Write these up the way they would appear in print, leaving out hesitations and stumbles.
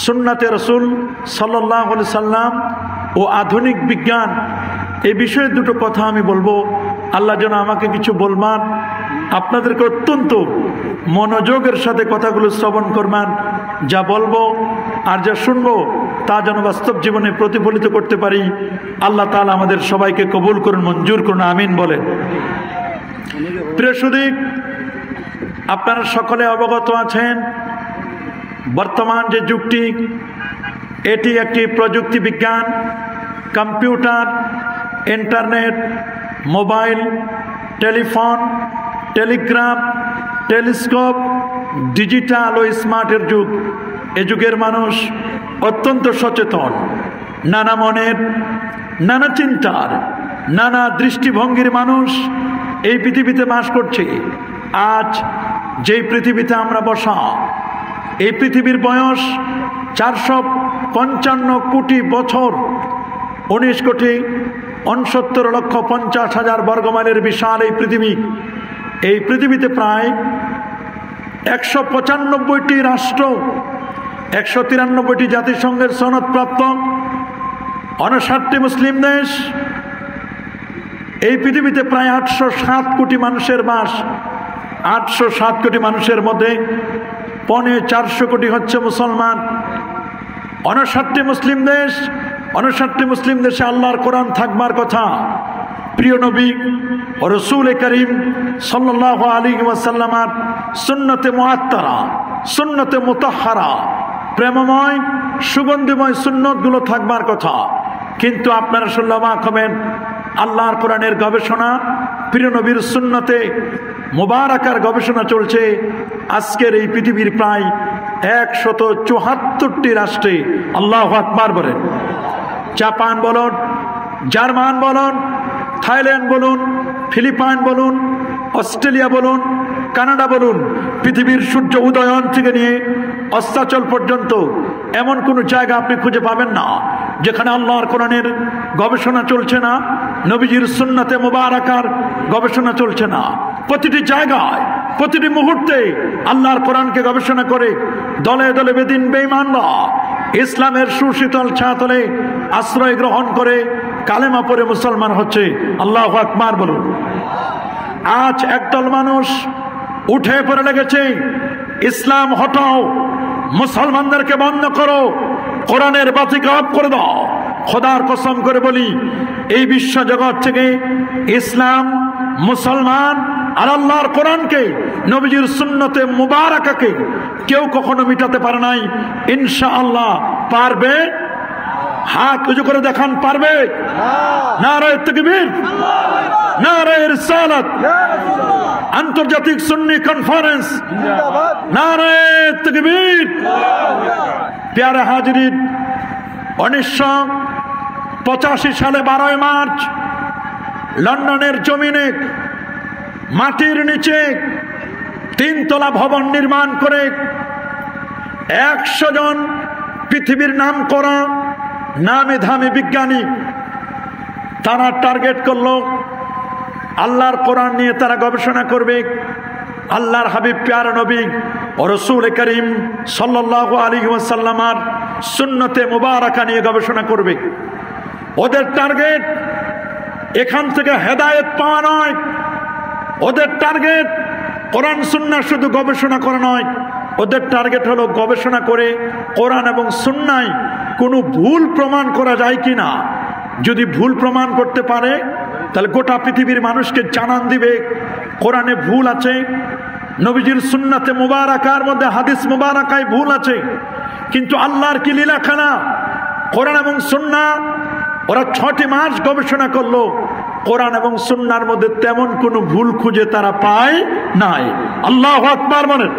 সুন্নাতে রসুল সাল্লাল্লাহু আলাইহি সাল্লাম ও আধুনিক বিজ্ঞান, এই বিষয়ে দুটো কথা আমি বলবো। আল্লাহ যেন আমাকে কিছু বলবার, আপনাদেরকে অত্যন্ত মনোযোগের সাথে কথাগুলো শ্রবণ করবেন। যা বলবো আর যা শুনবো তা যেন বাস্তব জীবনে প্রতিফলিত করতে পারি। আল্লাহ তাআলা আমাদের সবাইকে কবুল করুন, মঞ্জুর করুন, আমিন বলেন। প্রিয় সুধী, আপনারা সকলে অবগত আছেন বর্তমান যে যুগটি, এটি একটি প্রযুক্তি বিজ্ঞান, computer, internet, mobile, telephone, telegraph, telescope, digital ও স্মার্টের যুগ। এ যুগের মানুষ অত্যন্ত সচেতন, নানা মনের, নানা চিন্তার, নানা দৃষ্টিভঙ্গির মানুষ এই পৃথিবীতে বাস করছে। আজ যেই পৃথিবীতে আমরা বসা, এই পৃথিবীর বয়স 455 কোটি বছর, 19,69,50,000 বর্গমাইলের বিশাল এই পৃথিবী। এই পৃথিবীতে প্রায় 195টি রাষ্ট্র, 193টি জাতিসংঘের সনদপ্রাপ্ত, 59টি মুসলিম দেশ। এই পৃথিবীতে প্রায় 807 কোটি মানুষের বাস। 807 কোটি মানুষের মধ্যে 450 কোটি হচ্ছে মুসলমান। 59টি মুসলিম দেশ, 59টি মুসলিম দেশে আল্লাহর কোরআন থাকবার কথা। প্রিয় নবী ও রাসূল করিম সাল্লাল্লাহু আলাইহি ওয়াসাল্লামের সুন্নতে মুআত্তারা, সুন্নতে মুতাহহারা, প্রেমময় সুগন্ধিময় সুন্নতগুলো থাকবার কথা। কিন্তু আপনারা শুনলে অবাক হবেন, আল্লাহর কোরআনের গবেষণা, প্রিয় নবীর সুন্নতে মুবারাকার গবেষণা চলছে আজকের এই পৃথিবীর প্রায় 174টি রাষ্ট্রে। আল্লাহু আকবার বলেন। জাপান বলুন, জার্মান বলুন, থাইল্যান্ড বলুন, ফিলিপাইন বলুন, অস্ট্রেলিয়া বলুন, কানাডা বলুন, পৃথিবীর সূর্য উদয়ন থেকে নিয়ে অস্তাচল পর্যন্ত এমন কোনো জায়গা আপনি খুঁজে পাবেন না যেখানে আল্লাহর কোরআনের গবেষণা চলছে না, নবীজির সুন্নতে মুবারাকার গবেষণা চলছে না। প্রতিটি জায়গায়, প্রতিটি মুহূর্তে আল্লাহর কোরআনকে গবেষণা করে দলে দলে বেদিন বেঈমানরা ইসলামের সুশীতল ছায়াতলে আশ্রয় গ্রহণ করে কালেমা পড়ে মুসলমান হচ্ছে। আল্লাহু আকবার বলুন। আজ একদল মানুষ উঠে পড়ে লেগেছে, ইসলাম হটাও, মুসলমানদেরকে বন্ধ করো, কোরআনের বাতিকে অফ করে দাও। খোদার কসম করে বলি, এই বিশ্ব জগৎ থেকে ইসলাম, মুসলমান আর আল্লাহর কোরআনকে, নবীজির সুন্নতে মুবারাকাকে কেউ কখনো মিটাতে পারে নাই। ইনশাআল্লাহ পারবে? হাত উঁচু করে দেখান, পারবে? নারায়ে তাকবীর, নারায়ে রিসালাত, আন্তর্জাতিক সুন্নি কনফারেন্স, নারায়ে তাকবীর। প্যারা হাজরিন, 1985 সালে 12 মার্চ লন্ডনের জমিনে মাটির নিচে 3 তলা ভবন নির্মাণ করে 100 জন পৃথিবীর নাম করা নামে ধামে বিজ্ঞানী, তারা টার্গেট করলো আল্লাহর কোরআন নিয়ে তারা গবেষণা করবে, আল্লাহর হাবিব প্যারা নবী ও রাসূল করিম সাল্লাল্লাহু আলাইহি ওয়াসাল্লামের সুন্নতে মুবারাকা নিয়ে গবেষণা করবে। ওদের টার্গেট এখান থেকে হেদায়েত পাওয়া নয়, ওদের টার্গেট কোরআন সুন্নাহ শুধু গবেষণা করা নয়, ওদের টার্গেট হলো গবেষণা করে কোরআন এবং সুন্নায় কোনো ভুল প্রমাণ করা যায় কিনা। যদি ভুল প্রমাণ করতে পারে তাহলে গোটা পৃথিবীর মানুষকে জানান দিবে কোরআনে ভুল আছে, নবীজির সুন্নাতে মুবারাকার মধ্যে হাদিস মুবারাকায় ভুল আছে। কিন্তু আল্লাহর কি লীলাখানা, কোরআন এবং সুন্নাহ, ওরা 6টি মাস গবেষণা করলো, কোরআন এবং সুন্নাহর মধ্যে তেমন কোনো ভুল খুঁজে তারা পায় নাই। আল্লাহু আকবার বলেন।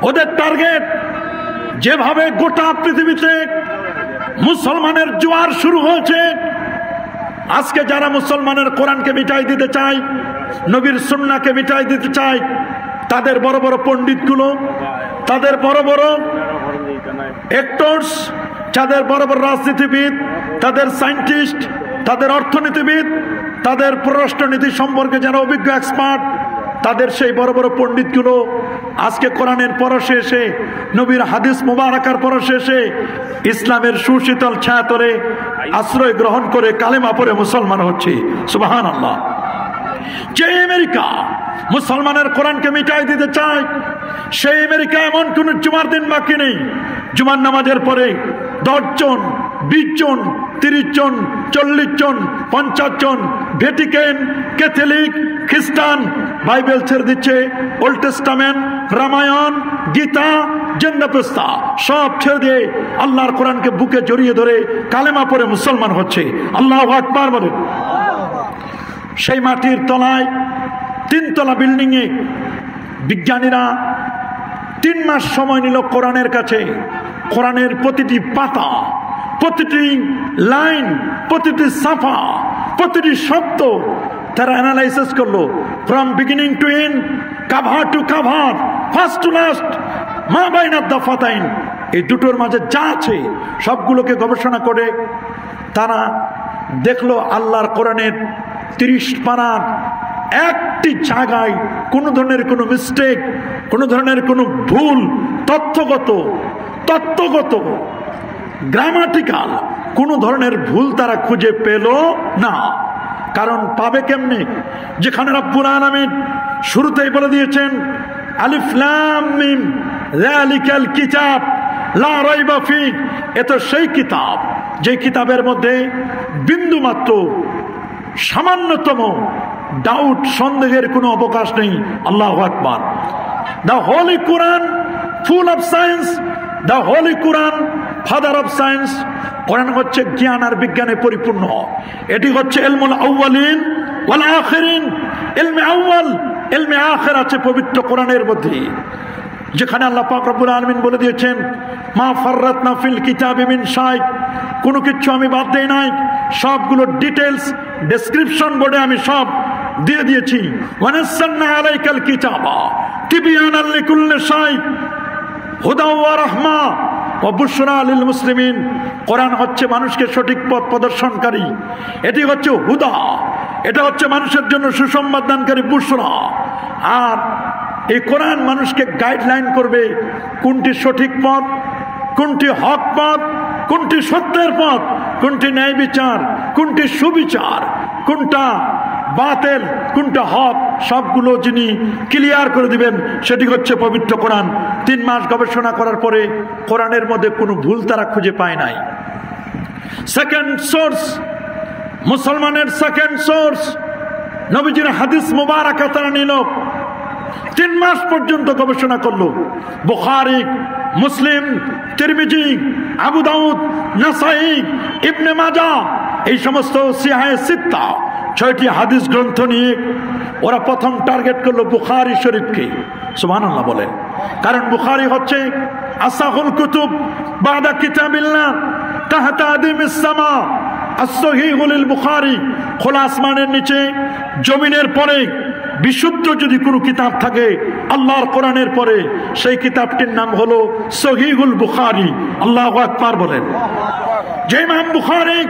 ওদের টার্গেট, যেভাবে গোটা পৃথিবীতে মুসলমানের জোয়ার শুরু হয়েছে, আজকে যারা মুসলমানের কোরআনকে মিটাই দিতে চায়, নবীর সুন্নাহকে মিটাই দিতে চায়, তাদের বড় বড় পণ্ডিতগুলো, তাদের বড় বড় অ্যাক্টরস, যাদের বড় বড় রাজনীতিবিদ, তাদের সায়েন্টিস্ট, তাদের অর্থনীতিবিদ, তাদের পররাষ্ট্রনীতি সম্পর্কে যারা অভিজ্ঞ এক্সপার্ট, তাদের সেই বড় বড় পণ্ডিতগুলো আজকে কোরআনের পরশে এসে, নবীর হাদিস মুবারাকার পরশে এসে ইসলামের সুশীতল ছায়াতলে আশ্রয় গ্রহণ করে কালেমা পড়ে মুসলমান হচ্ছে। সুবহানাল্লাহ। যে আমেরিকা মুসলমানের কোরআনকে মিটাই দিতে চায়, সেই আমেরিকা এমন কোন জুমার দিন বাকি নেই জুমার নামাজের পরে 10 জন, 20 জন, 30 জন, 40 জন, 50 জন ভ্যাটিকান, ক্যাথলিক, খ্রিস্টান বাইবেল ছেড়ে দিচ্ছে, ওল্ড টেস্টামেন্ট, রামায়ণ, গীতা, জন্নপ্রস্তা সব ছেড়ে দিয়ে আল্লাহর কোরআনকে বুকে জড়িয়ে ধরে কালেমা পড়ে মুসলমান হচ্ছে। আল্লাহু আকবার বলেন। সেই মাটির তলায় 3 তলা বিল্ডিং এ বিজ্ঞানীরা 3 মাস সময় নিল কোরআনের কাছে। কোরআনের প্রতিটি পাতা, প্রতিটি লাইন, প্রতিটি সাফা, প্রতিটি শব্দ তারা অ্যানালাইসিস করলো, from beginning to end, cover to cover, first to last, মা বাইনা দাফাতাইন, এই দুটোর মাঝে যা আছে সবগুলোকে গবেষণা করে তারা দেখলো আল্লাহর কোরআনের 30 পারার একটি জায়গায় কোনো ধরনের কোনো মিস্টেক, কোনো ধরনের কোনো ভুল, তত্ত্বগত গ্রামাটিক্যাল কোনো ধরনের ভুল তারা খুঁজে পেল না। কারণ পাবে কেমনে? যেখানে রব্বুল আলামিন শুরুতেই বলে দিয়েছেন আলিফ লাম মিম যালিকাল কিতাব লা রাইবা ফি, এ তো সেই কিতাব যে কিতাবের মধ্যে বিন্দু মাত্র সামান্যতম ডাউট, সন্দেহের কোনো অবকাশ নেই। আল্লাহু আকবার। The holy Quran full of science, the holy Quran father of science. Quran হচ্ছে জ্ঞান আর বিজ্ঞানে পরিপূর্ণ। এটি হচ্ছে ইলমুল আউয়ালিন ওয়াল আখিরিন, ইলমে আউয়াল ইলমে আখির আছে পবিত্র কোরআনের মধ্যে, যেখানে আল্লাহ পাক রব্বুল আলামিন বলে দিয়েছেন মা ফাররাতনা ফিল কিতাবি মিন শাই, কোনো কিছু আমি বাদ দেই নাই, সবগুলো ডিটেলস ডেসক্রিপশন বোর্ডে আমি সব দিয়ে দিয়েছি। ওয়ানাসালনা আলাইকাল কিতাবা তিবয়ানাল লিকুল্লি শাই হুদা ওয়া রাহমা ওয়া বুশরা লিল মুসলিমিন। কোরআন হচ্ছে মানুষকে সঠিক পথ প্রদর্শনকারী, এটি হচ্ছে হুদা, এটা হচ্ছে মানুষের জন্য সুসংবাদ দানকারী বুশরা। আর এই কোরআন মানুষকে গাইডলাইন করবে কোনটি সঠিক পথ, কোনটি হক পথ, কোনটি সত্যের পথ, কোনটি ন্যায় বিচার, কোনটি সুবিচার, কোনটা বাতিল, কোনটা হক, সবগুলো যিনি ক্লিয়ার করে দিবেন সেটি হচ্ছে পবিত্র কোরআন। 3 মাস গবেষণা করার পরে কোরআনের মধ্যে কোনো ভুল তারা খুঁজে পায় নাই। সেকেন্ড সোর্স, মুসলমানের সেকেন্ড সোর্স নবীজির হাদিস মুবারাকা তারা নিল। 3 মাস পর্যন্ত গবেষণা করলো। বুখারী, মুসলিম, তিরমিজি, আবু দাউদ, নাসাই, ইবনে মাজাহ, এই সমস্ত সিহায়ে সিত্তা 6টি হাদিস গ্রন্থ নিয়ে ওরা প্রথম টার্গেট করলো বুখারী শরীফকে। সুবহানাল্লাহ বলেন। কারণ বুখারী হচ্ছে আসাহুল কুতুব বাদা কিতাবিল্লাহ তাহতা আদিমিস সামা, as-সহিহুল বুখারী, খোলা আসমানের নিচে জমিনের পরে বিশুদ্ধ যদি কোনো কিতাব থাকে আল্লাহর কোরআনের পরে, সেই কিতাবটির নাম হলো সহিহুল বুখারী। আল্লাহু আকবার বলেন। যে ইমাম বুখারী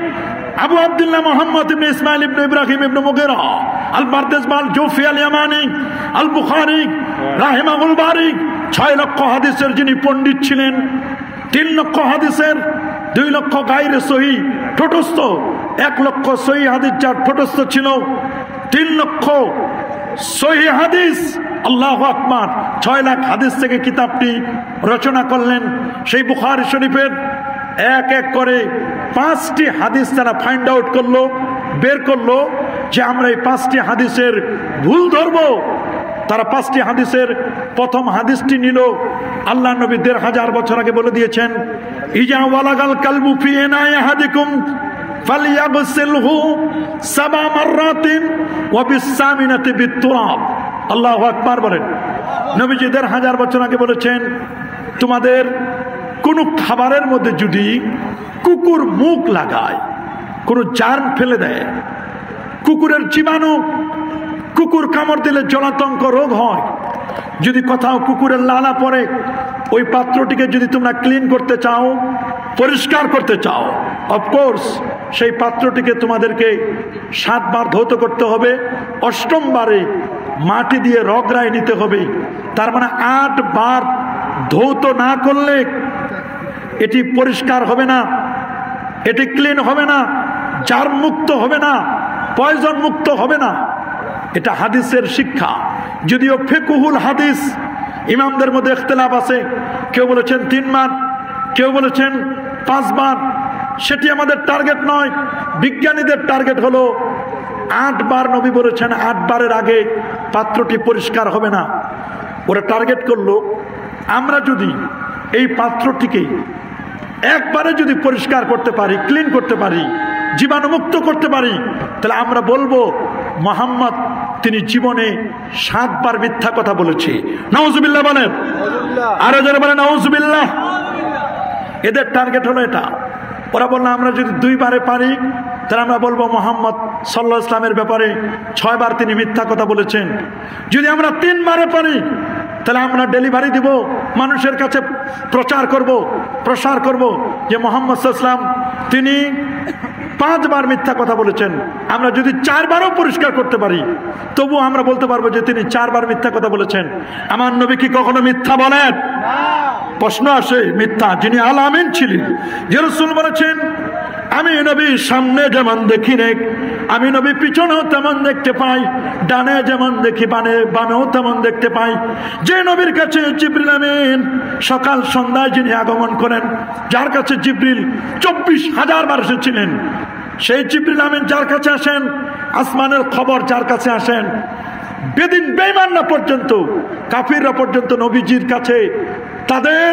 আবু আব্দুল্লাহ মুহাম্মদ ইবনে ইসমাইল ইবনে ইব্রাহিম ইবনে মুগিরা আল বারদাজবাল জুফি আল ইয়ামানি আল বুখারী রাহিমাহুল বারী 6 লক্ষ হাদিসের যিনি পণ্ডিত ছিলেন, 3 লক্ষ হাদিসের 2 লক্ষ গায়রে সহি ঠোঁটস্থ, 1 লক্ষ সহি হাদিস যার ঠোঁটস্থ ছিল, 3 লক্ষ সহি হাদিস। আল্লাহু আকবার। 6 লাখ হাদিস থেকে কিতাবটি রচনা করলেন। সেই বুখারী শরীফের এক এক করে 5টি হাদিস তারা ফাইন্ড আউট করলো, বের করলো যে আমরা এই 5টি হাদিসের ভুল ধরবো। তারা 5টি হাদিসের প্রথম হাদিসটি নিল। আল্লাহ নবী 1500 বছর আগে বলে দিয়েছেন ইজা ওয়ালাগাল কালবু ফি ইনাই আহাদিকুম ফালিয়াগসিলহু 7 মাররাতিন ওয়া বিসামিনাতি বিতুরাব। আল্লাহু আকবার বলেন। নবীজি 1500 বছর আগে বলেছেন তোমাদের কোনো খাবারের মধ্যে যদি কুকুর মুখ লাগায়, কোনো জার্ম ফেলে দেয়, কুকুরের জীবাণু, কুকুর কামড় দিলে জলাতঙ্ক রোগ হয়, যদি কোথাও কুকুরের লালা পড়ে, ওই পাত্রটিকে যদি তোমরা ক্লিন করতে চাও, পরিষ্কার করতে চাও, অফকোর্স সেই পাত্রটিকে তোমাদেরকে 7 বার ধৌত করতে হবে, 8ম বারে মাটি দিয়ে রগড়ায় নিতে হবে। তার মানে 8 বার ধৌত না করলে এটি পরিষ্কার হবে না, এটি ক্লিন হবে না, জার্ম মুক্ত হবে না, পয়জন মুক্ত হবে না। এটা হাদিসের শিক্ষা। যদিও ফিকহুল হাদিস ইমামদের মধ্যে ইখতিলাফ আছে, কেউ বলেছেন 3 বার, কেউ বলেছেন 5 বার। সেটি আমাদের টার্গেট নয়। বিজ্ঞানীদের টার্গেট হলো 8 বার। নবী বলেছেন 8 বারের আগে পাত্রটি পরিষ্কার হবে না। ওরা টার্গেট করলো আমরা যদি এই পাত্রটিকে একবারে যদি পরিষ্কার করতে পারি, ক্লিন করতে পারি, জীবাণুমুক্ত করতে পারি, তাহলে আমরা বলবো মুহাম্মদ তিনি জীবনে 7 বার মিথ্যা কথা বলেছে। নাউজুবিল্লাহ বলেন, আরো যারা বলেন নাউজুবিল্লাহ। এদের টার্গেট হলো এটা। ওরা বললো আমরা যদি 2 বারে পারি তাহলে আমরা বলবো মুহাম্মদ সাল্লাল্লাহু আলাইহি ওয়াসাল্লামের ব্যাপারে 6 বার তিনি মিথ্যা কথা বলেছেন। যদি আমরা 3 বারে পারি তাহলে আমরা ডেলিভারি দিব, মানুষের কাছে প্রসার করব যে মুহাম্মদ সাল্লাল্লাহু আলাইহি ওয়াসাল্লাম তিনি 5 বার মিথ্যা কথা বলেছেন। আমরা যদি 4 বারও পরিষ্কার করতে পারি তবু আমরা বলতে পারবো যে তিনি 4 বার মিথ্যা কথা বলেছেন। আমার নবী কি কখনো মিথ্যা বলেন? প্রশ্ন আসে, মিথ্যা যিনি আল আমিন ছিলেন, যে রাসূল বলেছেন আমি নবী সামনে যেমন দেখি নে, আমি নবী পিছনেও তেমন দেখতে পাই, ডানে যেমন দেখি বামেও তেমন দেখতে পাই। যে নবীর কাছে জিবরিল আমিন সকাল সন্ধ্যায় যিনি আগমন করেন, যার কাছে জিবরিল 24,000 বার এসেছিলেন, সেই জিবরিল আমিন যার কাছে আসেন, আসমানের খবর যার কাছে আসেন, বেদিন বেঈমানরা পর্যন্ত, কাফিররা পর্যন্ত নবীজির কাছে তাদের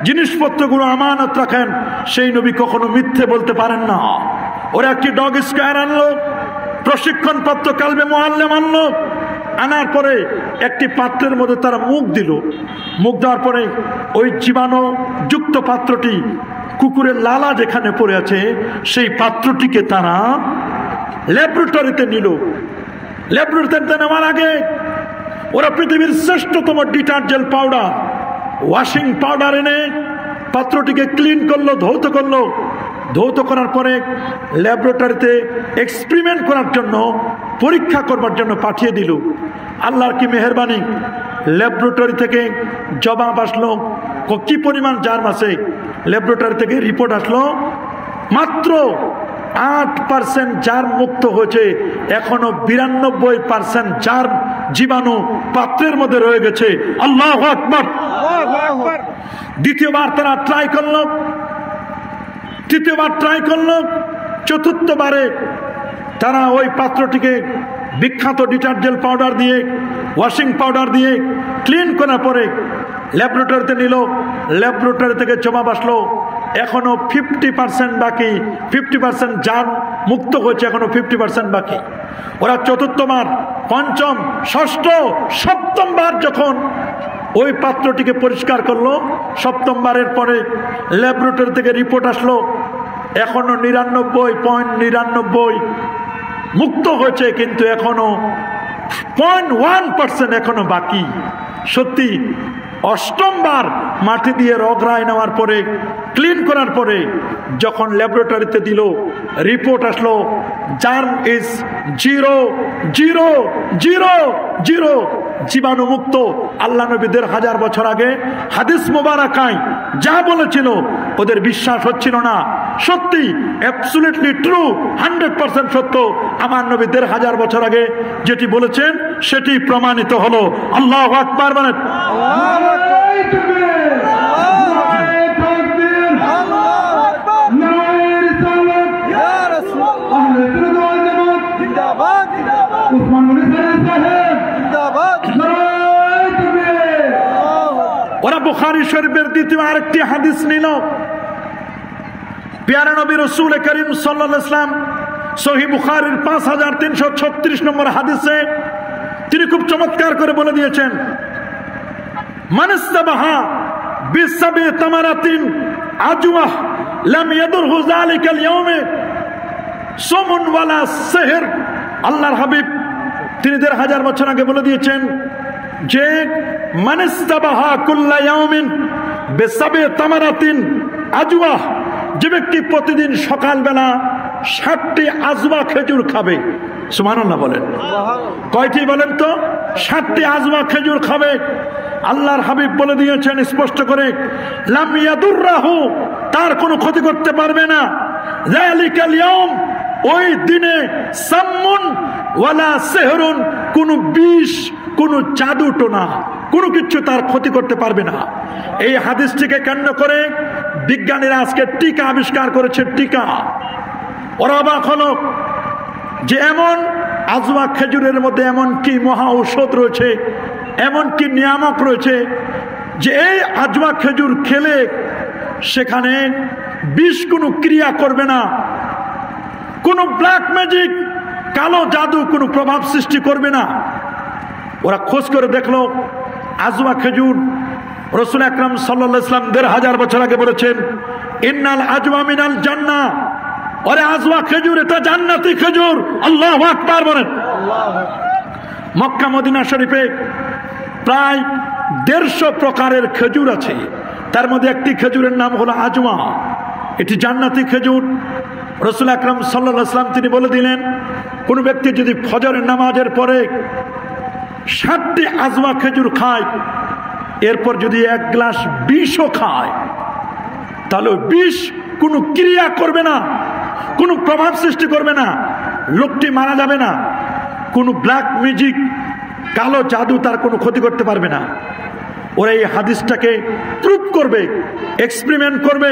জিনিসপত্রগুলো আমানত রাখেন, সেই নবী কখনো মিথ্যে বলতে পারেন না। ওরা একটি ডগ স্কোয়ার আনলো, প্রশিক্ষণপ্রাপ্ত কালবে মুআল্লিম আনলো, আনার পরে একটি পাত্রের মধ্যে তারা মুখ দিল। মুখ দেওয়ার পরে ওই জীবাণু যুক্ত পাত্রটি কুকুরের লালা যেখানে পড়ে আছে সেই পাত্রটিকে তারা ল্যাবরেটরিতে নিল। ল্যাবরেটরিতে নেওয়ার আগে ওরা পৃথিবীর শ্রেষ্ঠতম ডিটারজেন্ট পাউডার, ওয়াশিং পাউডার এনে পাত্রটিকে ক্লিন করলো, ধৌত করলো। ধৌত করার পরে ল্যাবরেটরিতে এক্সপেরিমেন্ট করার জন্য, পরীক্ষা করবার জন্য পাঠিয়ে দিল। আল্লাহর কি মেহেরবানি, ল্যাবরেটরি থেকে জবাব আসলো কি পরিমাণ জার্ম আছে। ল্যাবরেটরি থেকে রিপোর্ট আসলো মাত্র 8% জার্ম মুক্ত হয়েছে, এখনো 92% জার্ম জীবাণু পাত্রের মধ্যে রয়ে গেছে। আল্লাহু আকবার। দ্বিতীয়বার তারা ট্রাই করলো, তৃতীয়বার ট্রাই করলো, চতুর্থবারে তারা ওই পাত্রটিকে বিখ্যাত ডিটারজেন্ট পাউডার দিয়ে, ওয়াশিং পাউডার দিয়ে ক্লিন করার পরে ল্যাবরেটরিতে নিল। ল্যাবরেটরি থেকে জবাব আসলো এখনো 50% বাকি, 50% জার্ম মুক্ত হয়েছে, এখনো 50% বাকি। ওরা চতুর্থবার, পঞ্চম, ষষ্ঠ, সপ্তমবার যখন ওই পাত্রটিকে পরিষ্কার করলো, সপ্তমবারের পরে ল্যাবরেটরি থেকে রিপোর্ট আসলো এখনো 99.99 মুক্ত হয়েছে, কিন্তু এখনো 0.1% এখনো বাকি। সত্যি অষ্টমবার মাটি দিয়ে রগড়ায় নেওয়ার পরে, ক্লিন করার পরে যখন ল্যাবরেটরিতে দিল, রিপোর্ট আসলো জার্ম ইজ 0.000 জীবাণু মুক্ত। আল্লাহ নবী 1500 বছর আগে হাদিস মুবারাকায় যা বলেছিল ওদের বিশ্বাস হচ্ছিল না। সত্যি, অ্যাবসলিউটলি ট্রু, 100% সত্য। আমার নবী 1500 বছর আগে যেটি বলেছেন সেটি প্রমাণিত হলো। আল্লাহু আকবার বলেন। ওরা বুখারী শরীফের দ্বিতীয় আরেকটি হাদিস নিল। প্যারা নবী রাসূল করিম সাল্লাল্লাহু আলাইহি ওয়াসাল্লাম সহিহ বুখারীর 5336 নম্বর হাদিসে তিনি খুব চমৎকার করে বলে দিয়েছেন, মানসাবাহা বিসাবি তামারাতিন আজওয়াহ লাম ইয়াদুরহু যালিকাল ইয়াউমে সুমুন ওয়ালা সিহর। আল্লাহর হাবিব তিনি 1500 বছর আগে বলে দিয়েছেন যে মানসাবাহা কুল্লা ইয়াউমিন বিসাবি তামারাতিন আজওয়াহ, যে ব্যক্তি প্রতিদিন সকালবেলা 60টি আজওয়া খেজুর খাবে। সুবহানাল্লাহ বলেন। কয়টি বলেন তো? 60টি আজওয়া খেজুর খাবে। আল্লাহর হাবিব বলে দিয়েছেন স্পষ্ট করে, লাম ইয়াদুররাহু, তার কোনো ক্ষতি করতে পারবে না। যালিকাল ইয়াউম, ওই দিনে সাম্মুন ওয়ালা সিহরুন, কোনো বিষ, কোনো জাদু টোনা, কোনো কিছু তার ক্ষতি করতে পারবে না। এই হাদিসটিকে কেন্দ্র করে বিজ্ঞানীরা আজকে টিকা আবিষ্কার করেছে। টিকা, ওরা অবাক হলো যে এমন আজওয়া খেজুরের মধ্যে এমন কি মহা ঔষধ রয়েছে, এমন কি নিয়ামক রয়েছে যে এই আজওয়া খেজুর খেলে সেখানে বিষ কোনো ক্রিয়া করবে না, কোনো ব্ল্যাক ম্যাজিক, কালো জাদু কোনো প্রভাব সৃষ্টি করবে না। ওরা খোঁজ করে দেখলো আজওয়া খেজুর, রাসূল আকরাম সাল্লাল্লাহু আলাইহি ওয়াসাল্লাম 1500 বছর আগে বলেছেন, ইন্নাল আজওয়া মিনাল জান্নাহ, ওরে আজওয়া খেজুর এটা জান্নাতি খেজুর। আল্লাহু আকবার বলেন। মক্কা মদিনা শরীফে প্রায় 150 প্রকারের খেজুর আছে, তার মধ্যে একটি খেজুরের নাম হলো আজওয়া, এটি জান্নাতি খেজুর। রাসূল আকরাম সাল্লাল্লাহু আলাইহি ওয়াসাল্লাম তিনি বলে দিলেন, কোন ব্যক্তি যদি ফজরের নামাজের পরে 60টি আজওয়া খেজুর খায়, এরপর যদি 1 গ্লাস বিষও খায়, তাহলে বিষ কোনো ক্রিয়া করবে না, কোনো প্রভাব সৃষ্টি করবে না, লোকটি মারা যাবে না, কোনো ব্ল্যাক ম্যাজিক, কালো জাদু তার কোনো ক্ষতি করতে পারবে না। ওরা এই হাদিসটাকে প্রুফ করবে, এক্সপেরিমেন্ট করবে,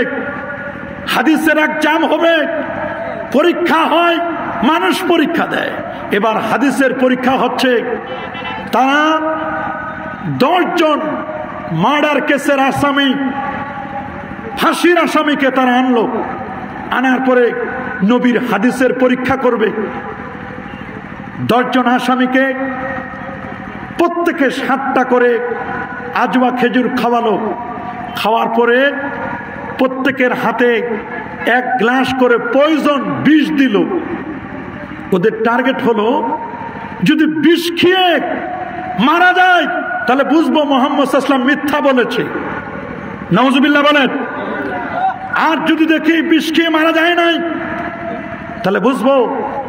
হাদিসের এক্সাম হবে, পরীক্ষা হয়, মানুষ পরীক্ষা দেয়। এবার হাদিসের পরীক্ষা হচ্ছে, তারা 10 জন মার্ডার কেসের আসামি, ফাঁসির আসামিকে তারা আনলো, আনার পরে নবীর হাদিসের পরীক্ষা করবে। 10 জন আসামিকে প্রত্যেকে 7টা করে আজওয়া খেজুর খাওয়ালো। খাওয়ার পরে প্রত্যেকের হাতে 1 গ্লাস করে পয়জন বিষ দিল। ওদের টার্গেট হলো, যদি বিষ খেয়ে মারা যায় তাহলে বুঝবো মুহাম্মদ সাল্লাল্লাহু আলাইহি ওয়াসাল্লাম মিথ্যা বলেছে। নাউজুবিল্লাহ বলেন। আর যদি দেখি বিষ খেয়ে মারা যায় নাই, তাহলে বুঝবো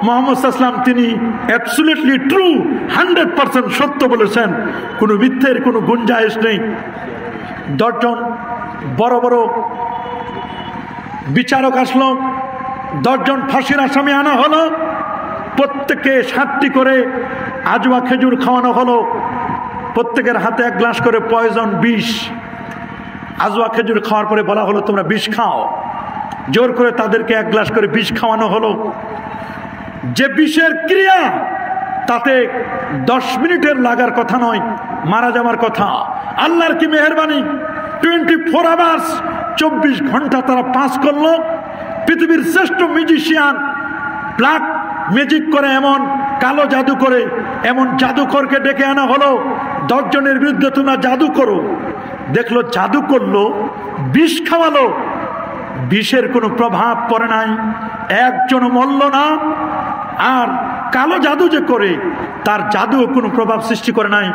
মুহাম্মদ সাল্লাল্লাহু আলাইহি ওয়াসাল্লাম তিনি অ্যাবসলিউটলি ট্রু, 100% সত্য বলেছেন, কোনো মিথ্যের কোনো গুঞ্জাইশ নেই। 10 জন বড় বড় বিচারক আসলো, 10 জন ফাঁসির আসামি আনা হলো, প্রত্যেককে 7টি করে আজওয়া খেজুর খাওয়ানো হলো, প্রত্যেকের হাতে 1 গ্লাস করে পয়জন বিষ। আজওয়া খেজুর খাওয়ার পরে বলা হলো তোমরা বিষ খাও, জোর করে তাদেরকে 1 গ্লাস করে বিষ খাওয়ানো হলো। যে বিষের ক্রিয়া তাতে 10 মিনিটের লাগার কথা নয়, মারা যাওয়ার কথা। আল্লাহর কি মেহেরবানি, 24 আওয়ার্স, 24 ঘন্টা তারা পাস করলো। পৃথিবীর শ্রেষ্ঠ মিউজিশিয়ান, ব্ল্যাক ম্যাজিক করে, এমন কালো জাদু করে, এমন জাদুকরকে ডেকে আনা হলো, 10 জনের বিরুদ্ধে তোমরা জাদু করো। দেখলো জাদু করলো, বিষ খাওয়ালো, বিষের কোনো প্রভাব পড়ে নাই, একজন মরল না। আর কালো জাদু যে করে, তার জাদু কোনো প্রভাব সৃষ্টি করে নাই।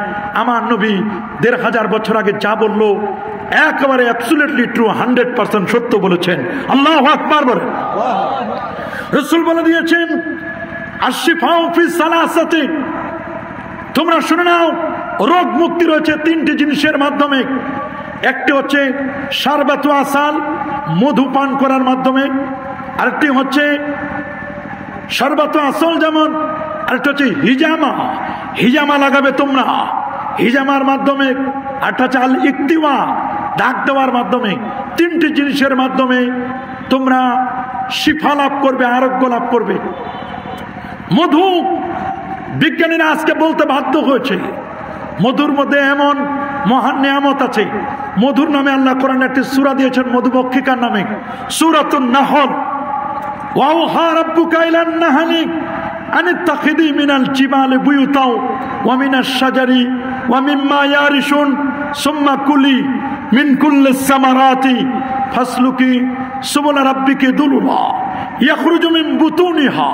আমার নবী 1500 বছর আগে যা বললো একেবারে অ্যাবসলিউটলি ট্রু, 100% সত্য বলেছেন। আল্লাহু আকবার বলেন। রাসূল বলে দিয়েছেন, আশফাউ ফি সালাসাতি, তোমরা শুনে নাও, রোগ মুক্তি রয়েছে 3টি জিনিসের মাধ্যমে। একটি হচ্ছে শারবাতু আসাল, মধু পান করার মাধ্যমে। আরেকটি হচ্ছে শারবাতু আসল যেমন, আরেকটা হচ্ছে হিজামা, হিজামা লাগাবে তোমরা, হিজামার মাধ্যমে। আরেকটা হচ্ছে আল ইকতিওয়া, ডাক দেওয়ার মাধ্যমে। 3টি জিনিসের মাধ্যমে তোমরা শিফা লাভ করবে, আরোগ্য লাভ করবে। মধু, বিজ্ঞানীরা আজকে বলতে বাধ্য হয়েছে, মধুর মধ্যে এমন মহান নিয়ামত আছে। মধুর নামে আল্লাহ কোরআনে একটি সূরা দিয়েছেন, মধুমক্ষিকার নামে, সূরাতুন নাহল। ওয়াওহা রাব্বুকা ইলান নাহলি আন ইত্তাখিযি মিনাল জিবালি বুয়ুতাও ওয়া মিনাশ শাজারি ওয়া মিম্মা ইয়ারিশুন সুম্মা কুলি মিন কুল্লিস সামারাতি ফাসলুকি সুবুলা রাব্বিকি দুলুলা ইয়াখরুজু মিন বুতুনিহা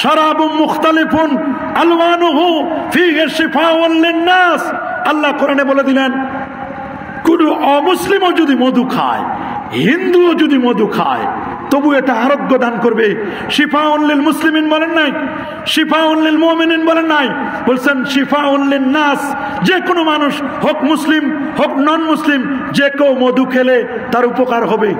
শারাবুম মুখতালিফুন আলওয়ানুহু ফীহি শিফাউন লিন-নাস। আল্লাহ কোরআনে বলে দিলেন, কোন অমুসলিমও যদি মধু খায়, হিন্দুও যদি মধু খায়, তবু এটা আরোগ্য দান করবে। শিফাউন লিল মুসলিমিন বলেন নাই, শিফাউন লিল মুমিনিন বলেন নাই, বলছেন শিফাউন লিন নাস। যে কোনো মানুষ হোক মুসলিম হোক নন মুসলিম, যে কেউ মধু খেলে তার উপকার হবে।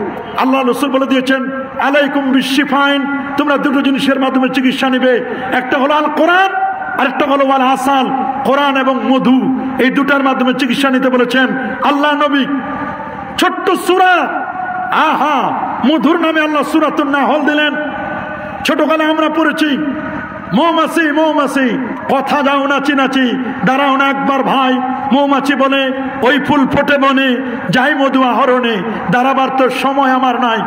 আল্লাহ রাসূল বলে দিয়েছেন আলাইকুম বিশিফাইন, তোমরা দুটো জিনিসের মাধ্যমে চিকিৎসা নিবে, একটা হলো আল কোরআন আর একটা হলো ওয়াল আসাল। কোরআন এবং মধু, এই দুটার মাধ্যমে চিকিৎসা নিতে বলেছেন আল্লাহ নবী। ছোট্ট সূরা, আহা, মধুর নামে আল্লাহ সূরাতুন নাহল দিলেন। ছোটকালে আমরা পড়েছি মৌমাছি মৌমাছি কথা যাও নাচি নাচি, দাঁড়াও না একবার ভাই। মৌমাছি বলে ওই ফুল ফোটে বনে, যাই মধু আহরণে, দাঁড়াবার তো সময় আমার নাই।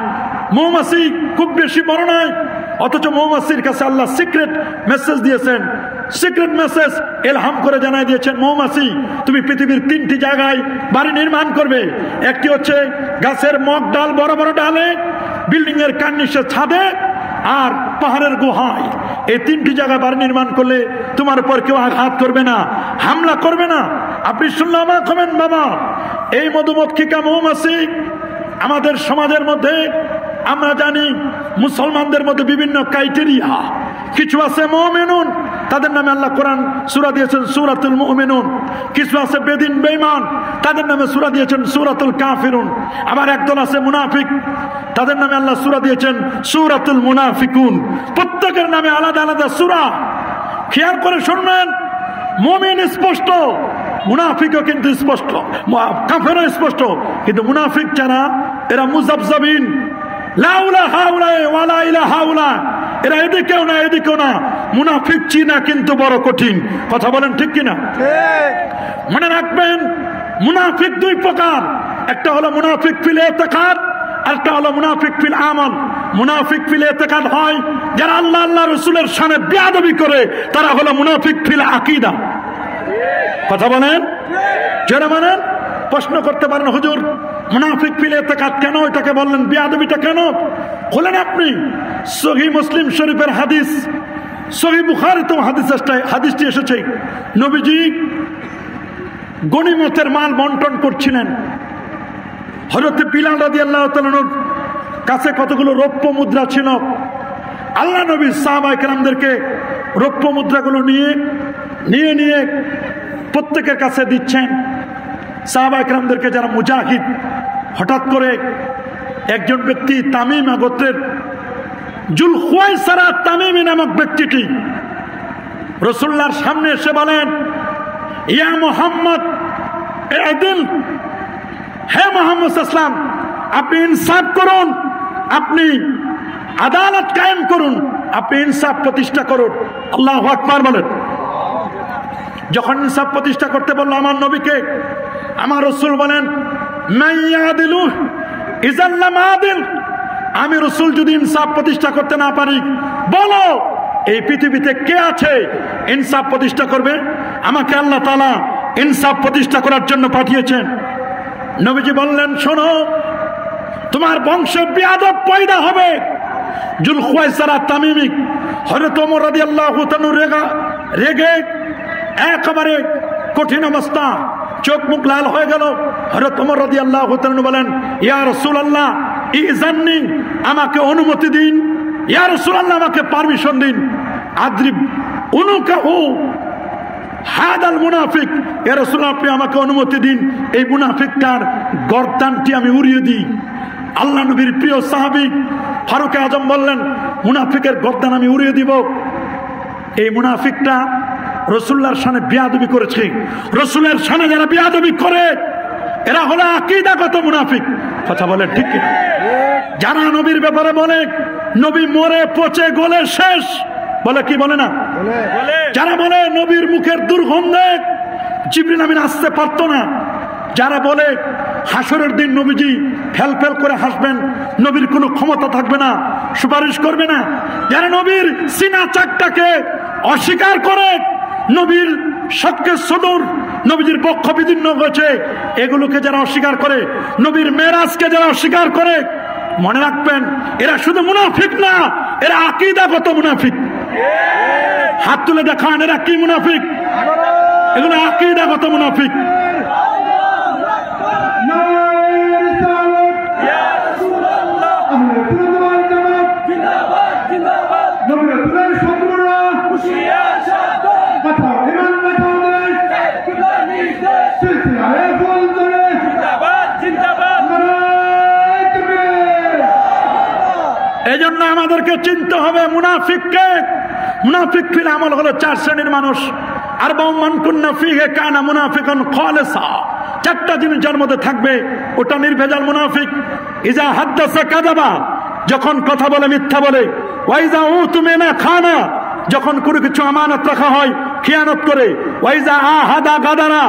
মৌমাছি খুব বেশি বড় নয়, অথচ মৌমাছির কাছে আল্লাহ সিক্রেট মেসেজ দিয়েছেন। সিক্রেট মেসেজ এলহাম করে জানাই দিয়েছেন, মৌমাছি তুমি পৃথিবীর 3টি জায়গায় বাড়ি নির্মাণ করবে। একটি হচ্ছে গাছের মগ ডাল, বড় বড় ডালে, বিল্ডিং এর কার্নিশের ছাদে, আর পাহাড়ের গুহায়। এই 3টি জায়গায় বাড়ি নির্মাণ করলে তোমার উপর কেউ আঘাত করবে না, হামলা করবে না। আপনি শুনলে অবাক হবেন বাবা, এই মধুমক্ষিকা মৌমাছি আমাদের সমাজের মধ্যে, আমরা জানি মুসলমানদের মধ্যে বিভিন্ন ক্রাইটেরিয়া। কিছু আছে মুমিনুন, তাদের নামে আল্লাহ কোরআন সূরা দিয়েছেন সূরাতুল মুমিনুন। কিছু আছে বেদিন বেঈমান, তাদের নামে সূরা দিয়েছেন সূরাতুল কাফিরুন। আবার একদল আছে মুনাফিক, তাদের নামে আল্লাহ সূরা দিয়েছেন সূরাতুল মুনাফিকুন। প্রত্যেকের নামে আলাদা আলাদা সূরা। খেয়াল করে শুনবেন, মুমিন স্পষ্ট, মুনাফিকও কিন্তু স্পষ্ট, কাফেরও স্পষ্ট। কিন্তু মুনাফিক যারা, এরা মুযাবযাবিন, লাউলা হাউলা ওয়ালা ইলাহা হাউলা, এরা এদিকেও না এদিকেও না। মুনাফিক চিনা কিন্তু বড় কঠিন। কথা বলেন ঠিক কিনা? মনে রাখবেন, মুনাফিক 2 প্রকার। একটা হলো মুনাফিক ফিল ইতিকাদ, আরেকটা হলো মুনাফিক ফিল আমল। মুনাফিক ফিল ইতিকাদ হয় যারা আল্লাহ আল্লাহ রাসূলের শানে বেয়াদবি করে, তারা হলো মুনাফিক ফিল আকীদা। কথা বলেন, যারা মানেন। প্রশ্ন করতে পারেন, হুজুর মুনাফিক ফিল ইতিকাদ কেন এটাকে বললেন, বেয়াদবিটা কেন? বলেন আপনি সহিহ মুসলিম শরীফের হাদিস, সহিহ বুখারীতে হাদিসটি এসেছে। নবীজি গনিমতের মাল বন্টন করছিলেন। হযরত বিলাল রাদিয়াল্লাহু তাআলার কাছে কতগুলো রৌপ্য মুদ্রা ছিল। আল্লাহ নবী সাহাবায়ে কেরামদেরকে রৌপ্য মুদ্রাগুলো নিয়ে নিয়ে প্রত্যেকের কাছে দিচ্ছেন। সাহাবায়ে কেরামদেরকে যারা মুজাহিদ, হঠাৎ করে একজন ব্যক্তি তামিমা গোত্রের জুলখুয়াইসারা তামিমি নামক ব্যক্তিটি রাসূলুল্লাহর সামনে এসে বলেন, ইয়া মুহাম্মদ ইদিল, হে মুহাম্মদ সাল্লাল্লাহু আলাইহি ওয়াসাল্লাম, আপনি ইনসাফ করুন, আপনি আদালত কায়েম করুন, আপনি ইনসাফ প্রতিষ্ঠা করুন। আল্লাহু আকবার বলেন। যখন ইনসাফ প্রতিষ্ঠা করতে বলল আমার নবীকে, আমার রাসূল বলেন মাইয়াদিলু ইজাল্লাম আদিল, আমি রাসূল যদি ইনসাফ প্রতিষ্ঠা করতে না পারি, বলো এই পৃথিবীতে কে আছে ইনসাফ প্রতিষ্ঠা করবে? আমাকে আল্লাহ তাআলা ইনসাফ প্রতিষ্ঠা করার জন্য পাঠিয়েছেন। নবীজি বললেন, শোনো, তোমার বংশে বেয়াদব পয়দা হবে। জুলখুয়াইসারা তামিমি হযরত ওমর রাদিয়াল্লাহু তাআলা রেগে একেবারে কঠিন অবস্থা, চোখ মুখ লাল হয়ে গেল। হযরত ওমর রাদিয়াল্লাহু তাআলা বলেন, ইয়া রাসূলুল্লাহ ইজান্নি, আমাকে অনুমতি দিন। ইয়া রাসূলুল্লাহ, আমাকে পারমিশন দিন। আদ্রিব উনুকাহু হাদাল মুনাফিক, ইয়া রাসূলুল্লাহ আপনি আমাকে অনুমতি দিন, এই মুনাফিকটার গর্দানটি আমি উড়িয়ে দিই। আল্লাহ নবীর প্রিয় সাহাবী ফারুক আজম বললেন, মুনাফিকের গর্দান আমি উড়িয়ে দিব। এই মুনাফিকটা রাসূলুল্লাহর শানে বেয়াদবি করেছে। রাসূলের শানে যারা বেয়াদবি করে, এরা হলো আকীদাগত মুনাফিক। কথা বলে ঠিক কিনা? যারা নবীর ব্যাপারে বলে নবী মরে পচে গলে শেষ, বলে কি বলে না? যারা বলে নবীর মুখের দুর্গন্ধে জিবরিল আমিন আসতে পারতো না, যারা বলে হাসরের দিন নবীজি ফেল ফেল করে হাসবেন, নবীর কোনো ক্ষমতা থাকবে না, সুপারিশ করবে না, যারা নবীর সিনা চাকটাকে অস্বীকার করে, নবীর শক্কে সদর, নবীজির বক্ষ বিদীর্ণ হয়েছে, এগুলোকে যারা অস্বীকার করে, নবীর মেরাজকে যারা অস্বীকার করে, মনে রাখবেন এরা শুধু মুনাফিক না, এরা আকীদাগত মুনাফিক। হাত তুলে দেখান এরা কি মুনাফিক? এগুলো আকীদাগত মুনাফিক। Ya Rasulullah এই জন্য আমাদেরকে চিনতে হবে মুনাফিককে। মুনাফিক ফিল আমল হলো 4 শ্রেণীর মানুষ। আরবাউ মান কুন্না ফীহি কানা মুনাফিকান খালিসা। 4টা জিনিস যার মধ্যে থাকবে ওটা নির্ভেজাল মুনাফিক। ইজা হাদাসা কাযাবা, যখন কথা বলে মিথ্যা বলে। ওয়া ইজা উতুমিনা খানা, যখন কোনো কিছু আমানত রাখা হয় খিয়ানত করে। ওয়া ইজা আহাদা গাদারা,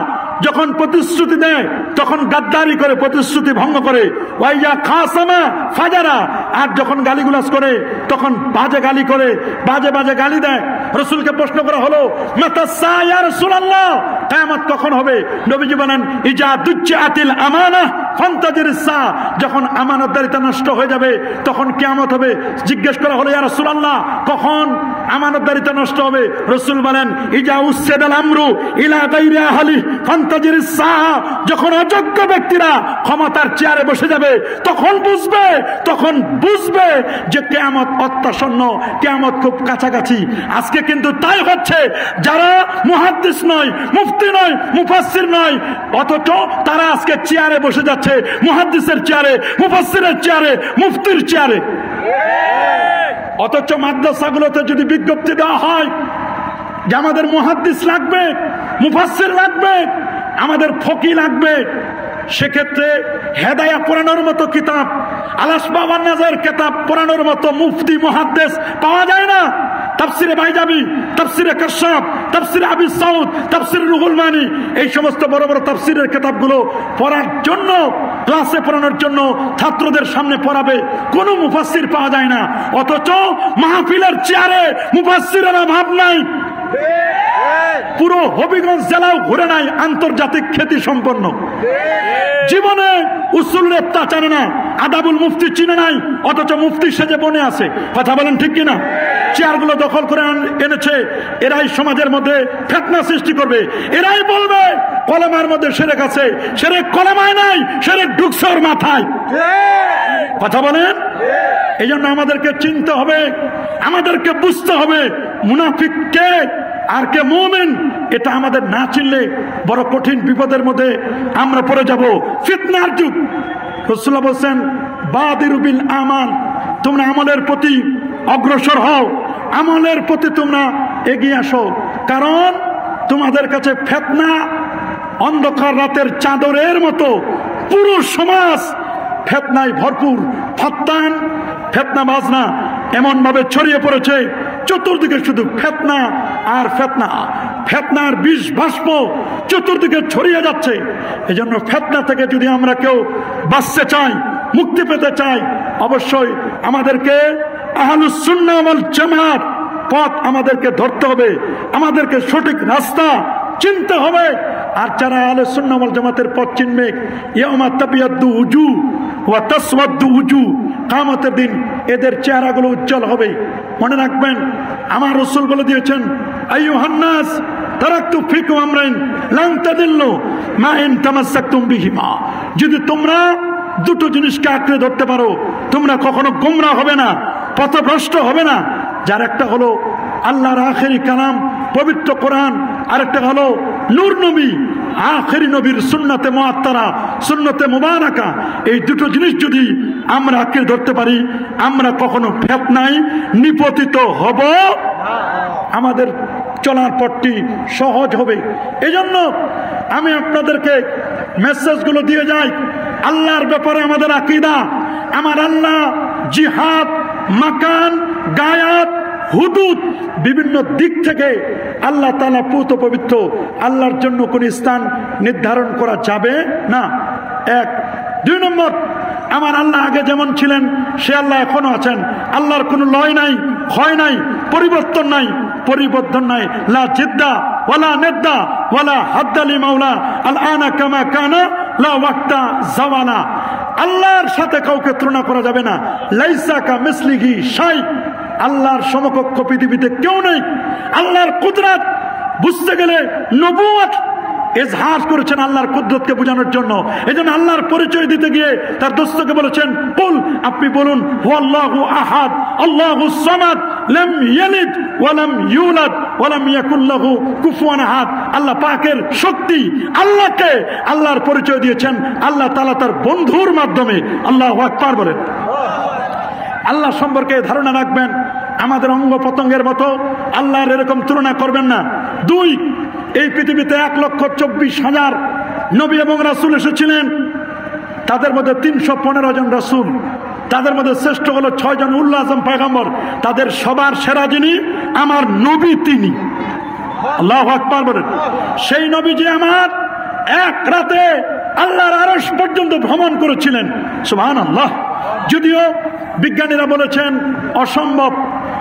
যখন প্রতিশ্রুতি দেয় তখন গাদ্দারি করে, প্রতিশ্রুতি ভঙ্গ করে। ওয়া ইজা খাসামা ফাজারা, আর যখন গালিগুলাজ করে তখন বাজে গালি করে, বাজে বাজে গালি দেয়। রাসূলকে প্রশ্ন করা হলো মাতা সা ইয়া রাসূলুল্লাহ, কিয়ামত কখন হবে? নবীজি বলেন ইজা দুজ্জাতিল আমানা ফান্তাজিরিস সা, যখন আমানতদারিতা নষ্ট হয়ে যাবে তখন কিয়ামত হবে। জিজ্ঞেস করা হলো ইয়া রাসূলুল্লাহ কখন আমানতদারিতা নষ্ট হবে? রাসূল বলেন ইজা উসসাদাল আমরু ইলা গায়রি আহলি ফান্তাজিরিস সা, যখন অযোগ্য ব্যক্তিরা ক্ষমতার চেয়ারে বসে যাবে তখন বুঝবে যে কিয়ামত অত্যাসন্ন, কিয়ামত খুব কাছাকাছি। আজকে কিন্তু তাই হচ্ছে, যারা মুহাদ্দিস নয়, মুফতি নয়, মুফাসসির নয়, অথচ তারা আজকে চেয়ারে বসে যাচ্ছে, মুহাদ্দিসের চেয়ারে, মুফাসসিরের চেয়ারে, মুফতির চেয়ারে। অথচ মাদ্রাসাগুলোতে যদি বিজ্ঞপ্তি দেওয়া হয় যে আমাদের মুহাদ্দিস লাগবে, মুফাসসির লাগবে, আমাদের ফকি লাগবে, সেক্ষেত্রে হেদায়া পড়ানোর মতো কিতাব, আলাস বাবার নাজার কিতাব পড়ানোর মতো মুফতি মুহাদ্দিস পাওয়া যায় না। তাফসিরে বাইজাবি, তাফসিরে কাশাফ, তাফসিরে আবি সাউদ, তাফসিরে রুহুল মানি, এই সমস্ত বড় বড় তাফসিরের কিতাবগুলো পড়ার জন্য, ক্লাসে পড়ানোর জন্য ছাত্রদের সামনে পড়াবে কোনো মুফাসসির পাওয়া যায় না। অথচ মাহফিলের চেয়ারে মুফাসসিরের অভাব নাই। পুরো হবিগঞ্জ জেলাও ঘুরে নাই, আন্তর্জাতিক খ্যাতি সম্পন্ন। জীবনে উসুল রেপ্তা জানে না, আদাবুল মুফতি চিনে নাই, অথচ মুফতি সেজে বনে আছে। কথা বলেন ঠিক কিনা? চেয়ারগুলো দখল করে এনেছে, এরাই সমাজের মধ্যে ফিতনা সৃষ্টি করবে। এরাই বলবে কলেমার মধ্যে শিরক আছে, শিরক কলেমায় নাই, শিরক ঢুকছে ওর মাথায়। কথা বলেন? এই জন্য আমাদেরকে চিনতে হবে, আমাদেরকে বুঝতে হবে মুনাফিক কে আর কে মুমিন। এটা আমাদের না চিনলে বড় কঠিন বিপদের মধ্যে আমরা পড়ে যাব। ফিতনার যুগ। রাসূলুল্লাহ বলেন বাদিরু বিল আমাল, তোমরা আমলের প্রতি অগ্রসর হও, আমলের প্রতি তোমরা এগিয়ে আসো। কারণ তোমাদের কাছে ফিতনা অন্ধকার রাতের চাদরের মতো, পুরো সমাজ ফিতনায় ভরপুর। ফাত্তান, ফিতনা বাজনা এমন ভাবে ছড়িয়ে পড়েছে, চতুর্দিকে শুধু ফিতনা আর ফিতনা, ফিতনার বিষ বাষ্প চতুর্দিকে ছড়িয়ে যাচ্ছে। এজন্য ফিতনা থেকে যদি আমরা কেউ বাঁচতে চাই, মুক্তি পেতে চাই, অবশ্যই আমাদেরকে আহলুস সুন্নাহ ওয়াল জামাত পথ আমাদেরকে ধরতে হবে, আমাদেরকে সঠিক রাস্তা চিনতে হবে। আর যারা আহলুস সুন্নাহ ওয়াল জামাতের পথ চিনবে, ইয়াউমা তাবিয়াদ্দু উজুহ ওয়া তাসওয়াদ্দু উজুহ, কিয়ামতের দিন এদের চেহারাগুলো উজ্জ্বল হবে। মনে রাখবেন, আমার রাসূল বলে দিয়েছেন আইয়ুহান নাস তারাকতু ফিকুম আমরাইন লান তাদিল্লু মা ইন তামাসসাকতুম বিহিমা, যদি তোমরা দুটো জিনিসকে আঁকড়ে ধরতে পারো তোমরা কখনো গোমরাহ হবে না, পথভ্রষ্ট হবে না। যার একটা হলো আল্লাহর আখেরি কালাম পবিত্র কোরআন, আরেকটা হলো নূর নবী আখেরি নবীর সুন্নতে মুআত্তারা, সুন্নতে মুবারাকা। এই দুটো জিনিস যদি আমরা আঁকড়ে ধরতে পারি আমরা কখনো ফিতনায় নিপতিত হব, আমাদের চলার পথটি সহজ হবে। এজন্য আমি আপনাদেরকে মেসেজগুলো দিয়ে যাই। আল্লাহর ব্যাপারে আমাদের আকীদা, আমার আল্লাহ জিহাদ, মাকান, গায়াত, হুদুদ বিভিন্ন দিক থেকে আল্লাহ তাআলা পুত পবিত্র। আল্লাহর জন্য কোন স্থান নির্ধারণ করা যাবে না। 1 2 নম্বর, আমার আল্লাহ আগে যেমন ছিলেন সে আল্লাহ এখনো আছেন। আল্লাহর কোনো লয় নাই, ক্ষয় নাই, পরিবর্তন নাই, পরিবর্তন নাই। লা জিদ্দা ওয়ালা নিদ্দা ওয়ালা হাদ্দালি মাওলা আল আনা কামা কানা লা ওয়াক্তা জাওয়ালা। আল্লাহর সাথে কাউকে তুলনা করা যাবে না। লাইসা কা মিসলিহি শাই, আল্লাহর সমকক্ষ পৃথিবীতে কেউ নেই। আল্লাহর কুদরত বুঝতে গেলে নবুয়ত ইজহার করেছেন আল্লাহর কুদরতকে বোঝানোর জন্য। এজন্য আল্লাহর পরিচয় দিতে গিয়ে তার দোস্তকে বলেছেন কুল, আপনি বলুন হুয়াল্লাহু আহাদ আল্লাহুস সামাদ লাম ইয়ালিদ ওয়া লাম ইউলাদ ওয়া লাম ইয়াকুল লাহু কুফুয়ান আহাদ। আল্লাহ পাকের শক্তি, আল্লাহকে আল্লাহর পরিচয় দিয়েছেন আল্লাহ তাআলা তার বন্ধুর মাধ্যমে। আল্লাহু আকবার বলেন। আল্লাহ সম্পর্কে ধারণা রাখবেন আমাদের অঙ্গ পতঙ্গের মতো, আল্লাহর এরকম তুলনা করবেন না। 2, এই পৃথিবীতে 1,24,000 নবী এবং রাসূল এসেছিলেন, তাদের মধ্যে 315 জন রাসূল, তাদের মধ্যে শ্রেষ্ঠ হলো 6 জন উলুল আযম পয়গম্বর, তাদের সবার সেরা যিনি আমার নবী তিনি। আল্লাহু আকবার বলেন। সেই নবীজি আমার এক রাতে আল্লাহর আরশ পর্যন্ত ভ্রমণ করেছিলেন, সুবহানাল্লাহ। যদিও বিজ্ঞানীরা বলেছেন অসম্ভব,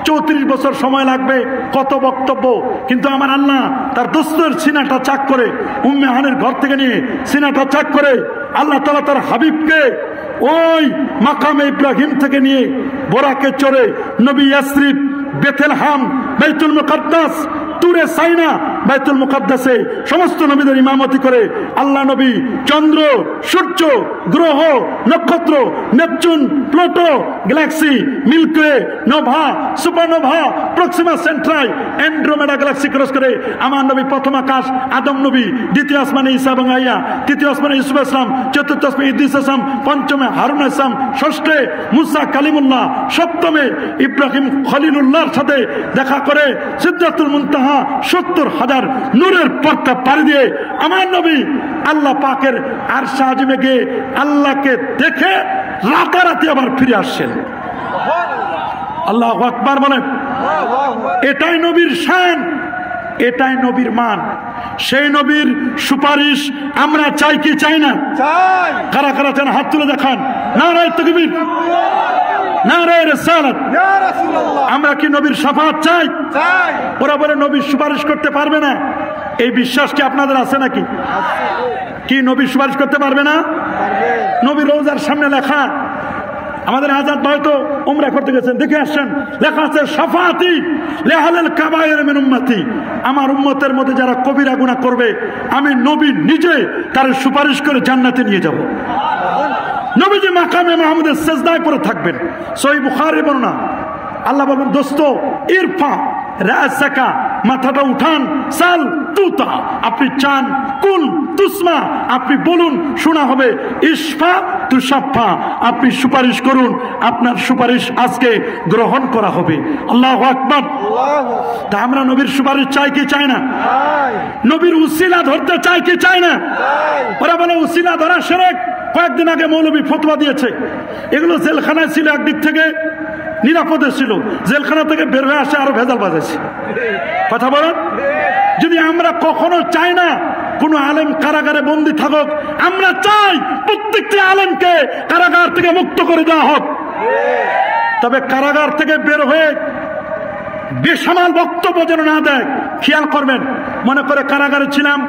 34 বছর সময় লাগবে, কত বক্তব্য, কিন্তু আমার আল্লাহ তার দোস্তের সিনাটা চাক করে, উম্মে হানির ঘর থেকে নিয়ে সিনাটা চাক করে আল্লাহ তাআলা তার হাবিবকে ওই মাকামে ইব্রাহিম থেকে নিয়ে বোরাকে চড়ে নবী ইয়াসরিব, বেথেলহাম, বাইতুল মুকাদ্দাস, তুরে সাইনা, বাইতুল মুকাদ্দাসে সমস্ত নবীদের ইমামতি করে আল্লাহ নবী চন্দ্র, সূর্য, গ্রহ, নক্ষত্র, Neptune, Pluto, galaxy, Milky Way, nova, supernova, Proxima Centauri, Andromeda galaxy cross করে আমার নবী প্রথম আকাশ আদম নবী, দ্বিতীয় আসমানে ঈসা এবং আইয়া, তৃতীয় আসমানে ইউসুফ ইসলাম, চতুর্থ আসমানে ইদ্রিস ইসলাম, পঞ্চমে হারুন ইসলাম, ষষ্ঠে মুসা কালিমুল্লাহ, সপ্তমে ইব্রাহিম খলিলুল্লাহর সাথে দেখা করে সিদরাতুল মুনতাহা 70,000 নূরের পথটা পাড়ি দিয়ে আমার নবী আল্লাহ পাকের আরশে আজিমে গিয়ে আল্লাহকে দেখে রাতারাতি আবার ফিরে আসছেন। আল্লাহু আকবার বলেন। এটাই নবীর শান, এটাই নবীর মান। সেই নবীর সুপারিশ আমরা চাই কি চাই না? কারা কারা চান হাত তুলে দেখান। নারায়ে তাকবীর, নারায়ে রিসালাত। আমরা কি নবীর শাফাআত চাই? ওরা বলে নবীর সুপারিশ করতে পারবে না, এই বিশ্বাস কি আপনাদের আছে নাকি? কি নবীর সুপারিশ করতে পারবে না? নবীর রওজার সামনে লেখা, আমাদের আজাদ ভাই তো উমরা করতে গেছেন, দেখে আসছেন, লেখা আছে শাফাআতি লিআহলিল কাবায়ের মিন উম্মতি, আমার উম্মতের মধ্যে যারা কবিরা গুনাহ করবে আমি নবী নিজে তার সুপারিশ করে জান্নাতে নিয়ে যাব। নবীজি মাকামে মাহমুদের সিজদায় পড়ে থাকবেন, সহিহ বুখারীর বর্ণনা। আল্লাহ বলেন দোস্ত ইরফা রাসাকা, মাথাটা উঠান, সাল তুতা, আপনি চান, কুল তুসমা, আপনি বলুন শোনা হবে, ইশফা তুশাফা, আপনি সুপারিশ করুন, আপনার সুপারিশ আজকে গ্রহণ করা হবে। আল্লাহু আকবার। তা আমরা নবীর সুপারিশ চাই কি চাই না? নবীর উসিলা ধরতে চাই কি চাই না? ওরা বলে উসিলা ধরা শিরক। কয়েকদিন আগে মৌলবী ফতোয়া দিয়েছে, এগুলো জেলখানায় ছিল, একদিক থেকে নিরাপদে ছিল, জেলখানা থেকে বের হয়ে আসে আরো ভেজাল বাজাইছে। কথা বলেন। যদি আমরা কখনো চাই না কোন আলেম কারাগারে বন্দী থাকুক, আমরা চাই প্রত্যেকটি আলেমকে কারাগার থেকে মুক্ত করে দেওয়া হোক। তবে কারাগার থেকে বের হয়ে বেসামাল বক্তব্য যেন না দেয়, খেয়াল করবেন। মনে করে কারাগারে ছিলাম,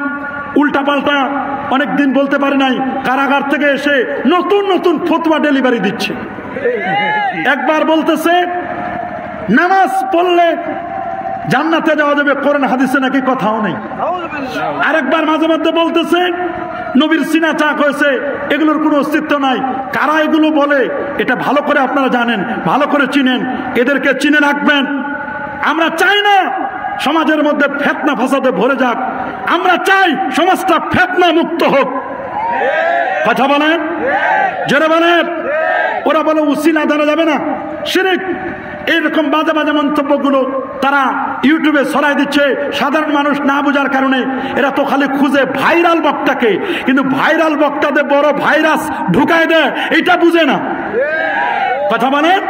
উল্টা পাল্টা অনেকদিন বলতে পারি নাই, কারাগার থেকে এসে নতুন নতুন ফতোয়া ডেলিভারি দিচ্ছে। একবার বলতেছে নামাজ পড়লে জান্নাতে যাওয়া যাবে, কোরআন হাদিসে নাকি কথাও নেই। আরেকবার মাঝে মধ্যে বলতেছে নবীর সিনা চাক হয়েছে, এগুলোর কোনো অস্তিত্ব নাই। কারা এগুলো বলে এটা ভালো করে আপনারা জানেন, ভালো করে চিনেন, এদেরকে চিনে রাখবেন। আমরা চাই না সমাজের মধ্যে ফিতনা ফাসাদে ভরে যাক, আমরা চাই সমাজটা ফিতনা মুক্ত হোক। কথা বলেন, জোরে বলেন। ওরা বলে উসিলা ধরা যাবে না, শিরক। এইরকম বাজে বাজে মন্তব্যগুলো তারা ইউটিউবে ছড়াই দিচ্ছে, সাধারণ মানুষ না বোঝার কারণে। এরা তো খালি খুঁজে ভাইরাল বক্তাকে, কিন্তু ভাইরাল বক্তাদের বড় ভাইরাস ঢুকায় দেয়, এটা বুঝে না। কথা বলেন।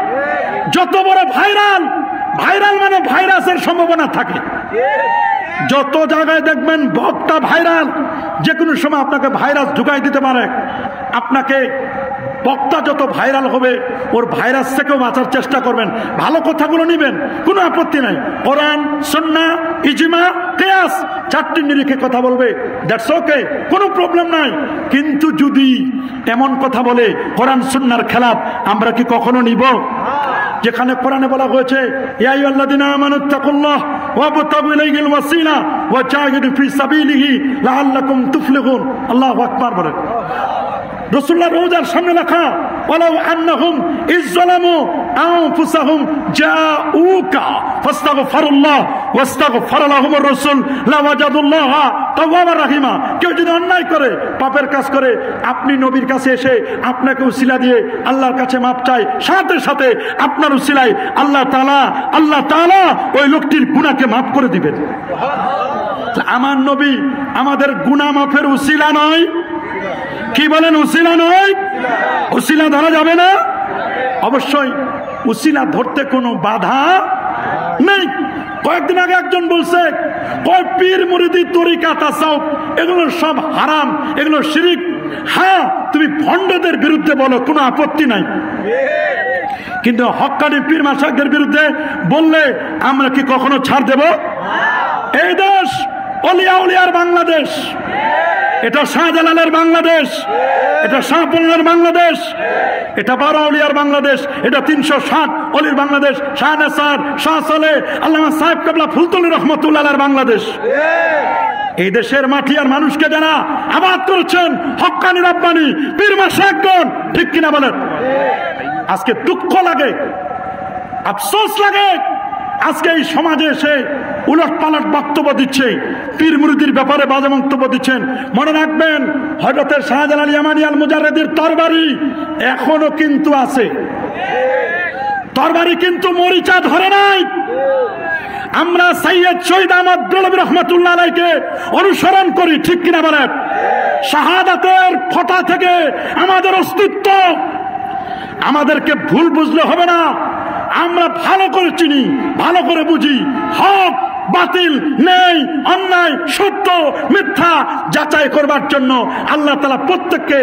যত বড় ভাইরাল, ভাইরাল মানে ভাইরাসের সম্ভাবনা থাকে। যত জায়গায় দেখবেন বক্তা ভাইরাল, যে কোনো সময় আপনাকে ভাইরাস ঢুকাই দিতে পারে। আপনাকে বক্তা যত ভাইরাল হবে ওর ভাইরাস থেকেও বাঁচার চেষ্টা করবেন, ভালো কথাগুলো নিবেন, কোনো আপত্তি নাই। কোরআন, সুন্নাহ, ইজমা, কিয়াস, চারটি নিরিখে কথা বলবে, দ্যাটস ওকে, কোনো প্রবলেম নাই। কিন্তু যদি এমন কথা বলে কোরআন সুন্নাহর খেলাফ, আমরা কি কখনো নিব? যেখানে কোরআনে বলা হয়েছে ইয়া আইয়ুহাল্লাযীনা আমানুত্তাকুল্লাহ ওয়াবতাগু ইলাইহিল ওয়াসিলা ওয়া জাহিদু ফি সাবিলিহি লাআল্লাকুম তুফলিহুন। আল্লাহু আকবার বলেন। রাসূলুল্লাহ রওজার সামনে লেখা ওয়ালাউ আন্নাহুম ইযলামু আনফুসাহুম জাউকা ফাস্তাগফিরুল্লাহ ওয়াস্তাগফার লাহুমুর রাসূল লাওয়াজাদুল্লাহা তাওয়াবার রাহিমা। কেউ যদি অন্যায় করে, পাপের কাজ করে, আপনি নবীর কাছে এসে আপনাকে উসিলা দিয়ে আল্লাহর কাছে মাপ চায়, সাথে সাথে আপনার উসিলায় আল্লাহ তাআলা ওই লোকটির গুনাহকে মাফ করে দিবেন। আমার নবী আমাদের গুনাহ মাফের উসিলা নয়? কি বলেন, উসিলা নয়? উসিলা ধরা যাবে না? অবশ্যই উসিলা ধরতে কোনো বাধা নেই। কয়েকদিন আগে একজন বলছে কয় পীর মুরিদি তরিকা তাসাউফ এগুলো সব হারাম, এগুলো শিরিক। হ্যাঁ, তুমি ভণ্ডদের বিরুদ্ধে বলো, কোনো আপত্তি নাই, কিন্তু হক্কানি পীর মাশায়েখদের বিরুদ্ধে বললে আমরা কি কখনো ছাড় দেব? এই দেশ অলিয়া উলিয়ার বাংলাদেশ, এটা শাহজালালের বাংলাদেশ, এটা শাহপূর্ণের বাংলাদেশ, এটা 12 অলিয়ার বাংলাদেশ, এটা 360 অলির বাংলাদেশ, শাহ নেসার, শাহ সালেহ, আল্লামা সাহেব কেবলা ফুলতলি রহমতুল্লাহর বাংলাদেশ। এই দেশের মাটি আর মানুষকে যারা আবাদ করেছেন হক্কানি রব্বানি পীর মাশায়েখগণ, ঠিক কিনা বলেন? আজকে দুঃখ লাগে, আফসোস লাগে, আজকে এই সমাজে এসে উলট পালট বক্তব্য দিচ্ছে, পীর মুরিদির ব্যাপারে বাজে বক্তব্য দিচ্ছেন। মনে রাখবেন, হযরতের শাহজালাল ইয়ামানী আল মুজাররিদির তরবারি এখনো কিন্তু আছে, তরবারি কিন্তু মরিচা ধরে নাই। আমরা সৈয়দ শহীদ আহমদ দৌলভী রহমাতুল্লাহ আলাইহিকে অনুসরণ করি, ঠিক কিনা বলেন? শাহাদাতের ফোঁটা থেকে আমাদের অস্তিত্ব, আমাদেরকে ভুল বুঝলে হবে না। আমরা ভালো করে চিনি, ভালো করে বুঝি, হক বাতিল, নেই অন্যায়, সত্য মিথ্যা যাচাই করবার জন্য আল্লাহ তাআলা প্রত্যেককে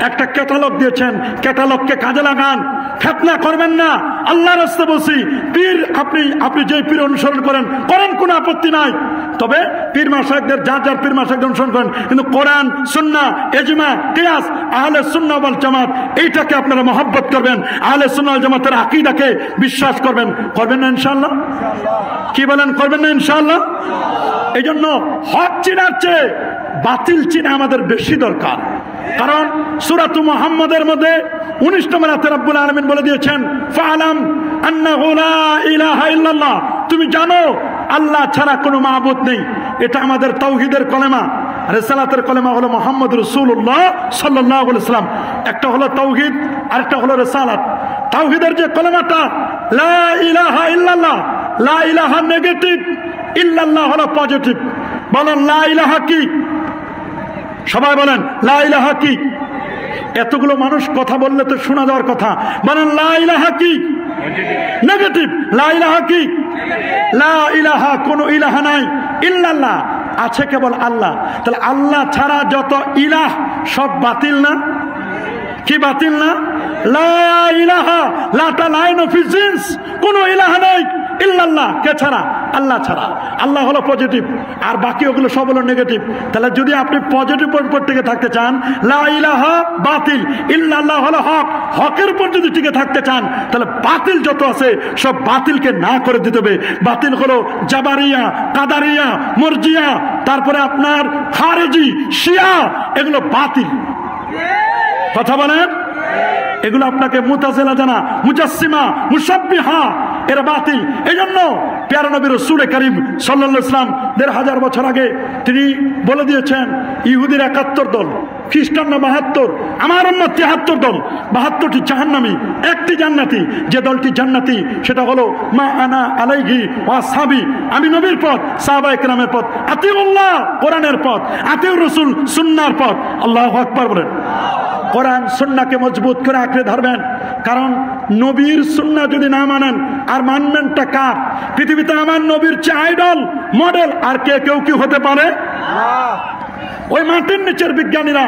একটা ক্যাটালগ দিয়েছেন। ক্যাটালগকে কাজে লাগান, ফিতনা করবেন না। আল্লাহর রাস্তায় বসি পীর, আপনি যে পীর অনুসরণ করেন কোনো আপত্তি নাই, তবে পীর মাশায়েখদের যার পীর মাশায়েখদের অনুসরণ করেন, কিন্তু কোরআন সুন্নাহ ইজমা কিয়াস আহলে সুন্নাহ ওয়াল জামাত এইটাকে আপনারা মহব্বত করবেন, আহলে সুন্নাহ ওয়াল জামাতের আকীদাকে বিশ্বাস করবেন না ইনশাআল্লাহ? কি বলেন, করবেন না ইনশাআল্লাহ? এই জন্য হক চিনার চেয়ে বাতিল চিনা আমাদের বেশি দরকার। কারণ সূরাত মুহাম্মাদের মধ্যে 19 নম্বর আয়াতে রব্বুল আলামিন বলে দিয়েছেন, ফাআলাম আন্নাহু লা ইলাহা ইল্লাল্লাহ, তুমি জানো আল্লাহ ছাড়া কোনো মাবুদ নেই। এটা আমাদের তাওহীদের কলেমা, রিসালাতের কলেমা হলো মুহাম্মদ রাসূলুল্লাহ সাল্লাল্লাহু আলাইহি ওয়াসাল্লাম। একটা হলো তাওহীদ, আরেকটা হলো রিসালাত। তাওহীদের যে কলেমাটা লা ইলাহা ইল্লাল্লাহ, লা ইলাহা নেগেটিভ, ইল্লাল্লাহ হলো পজিটিভ। বলেন লা ইলাহা কি? সবাই বলেন লা ইলাহা কি? এতগুলো মানুষ কথা বললে তো শোনা যাওয়ার কথা। বলেন লা ইলাহা কি? নেগেটিভ। লা ইলাহা কি? লা ইলাহা, কোন ইলাহা নাই, ইল্লাল্লাহ আছে কেবল আল্লাহ। তাহলে আল্লাহ ছাড়া যত ইলাহ সব বাতিল না? কি বাতিল না? লা ইলাহা, লাটা লাইন অফ জিন্স, কোন ইলাহা নাই ইল্লাল্লাহ। কে ছাড়া? আল্লাহ ছাড়া। আল্লাহ হলো পজিটিভ, আর বাকি ওগুলো সব হলো নেগেটিভ। তাহলে যদি আপনি পজিটিভ উপর টিকে থাকতে চান, লা ইলাহা বাতিল, ইল্লাল্লাহ হলো হক, হকের উপর যদি টিকে থাকতে চান, তাহলে বাতিল যত আছে সব বাতিলকে না করে দিতে হবে। বাতিল হলো জাবারিয়া, কাদারিয়া, মুরজিয়া, তারপরে আপনার খারেজি, শিয়া, এগুলো বাতিল। কথা বলেন, এগুলো আপনাকে মুতাজিলা জানা, মুজাসসিমা, মুশাব্বিহা, এরা বাতিল। এই জন্য প্যারা নবী রাসূল করিম সাল্লাল্লাহু আলাইহি ওয়াসাল্লাম 1500 বছর আগে তিনি বলে দিয়েছেন, ইহুদির 71 দল, খ্রিস্টানরা 72, আমার উম্মত 73 দল, 72টি জাহান্নামী, একটি জান্নাতি। যে দলটি জান্নাতি সেটা হলো মা আনা আলাইহি ওয়া আসহাবি, আমি নবীর পথ, সাহাবায়ে কেরামের পথ, আতিউল্লাহ কোরআনের পথ, আতিউর রাসূল সুন্নাহর পথ। আল্লাহু আকবার বলেন। কোরআন সুন্নাহকে মজবুত করে আঁকড়ে ধরবেন, কারণ নবীর সুন্নাহ যদি না মানেন আর মানবেনটা কার? পৃথিবীতে আমার নবীর চেয়ে আইডল মডেল আর কেউ কি হতে পারে? ওই মাটির নিচের বিজ্ঞানীরা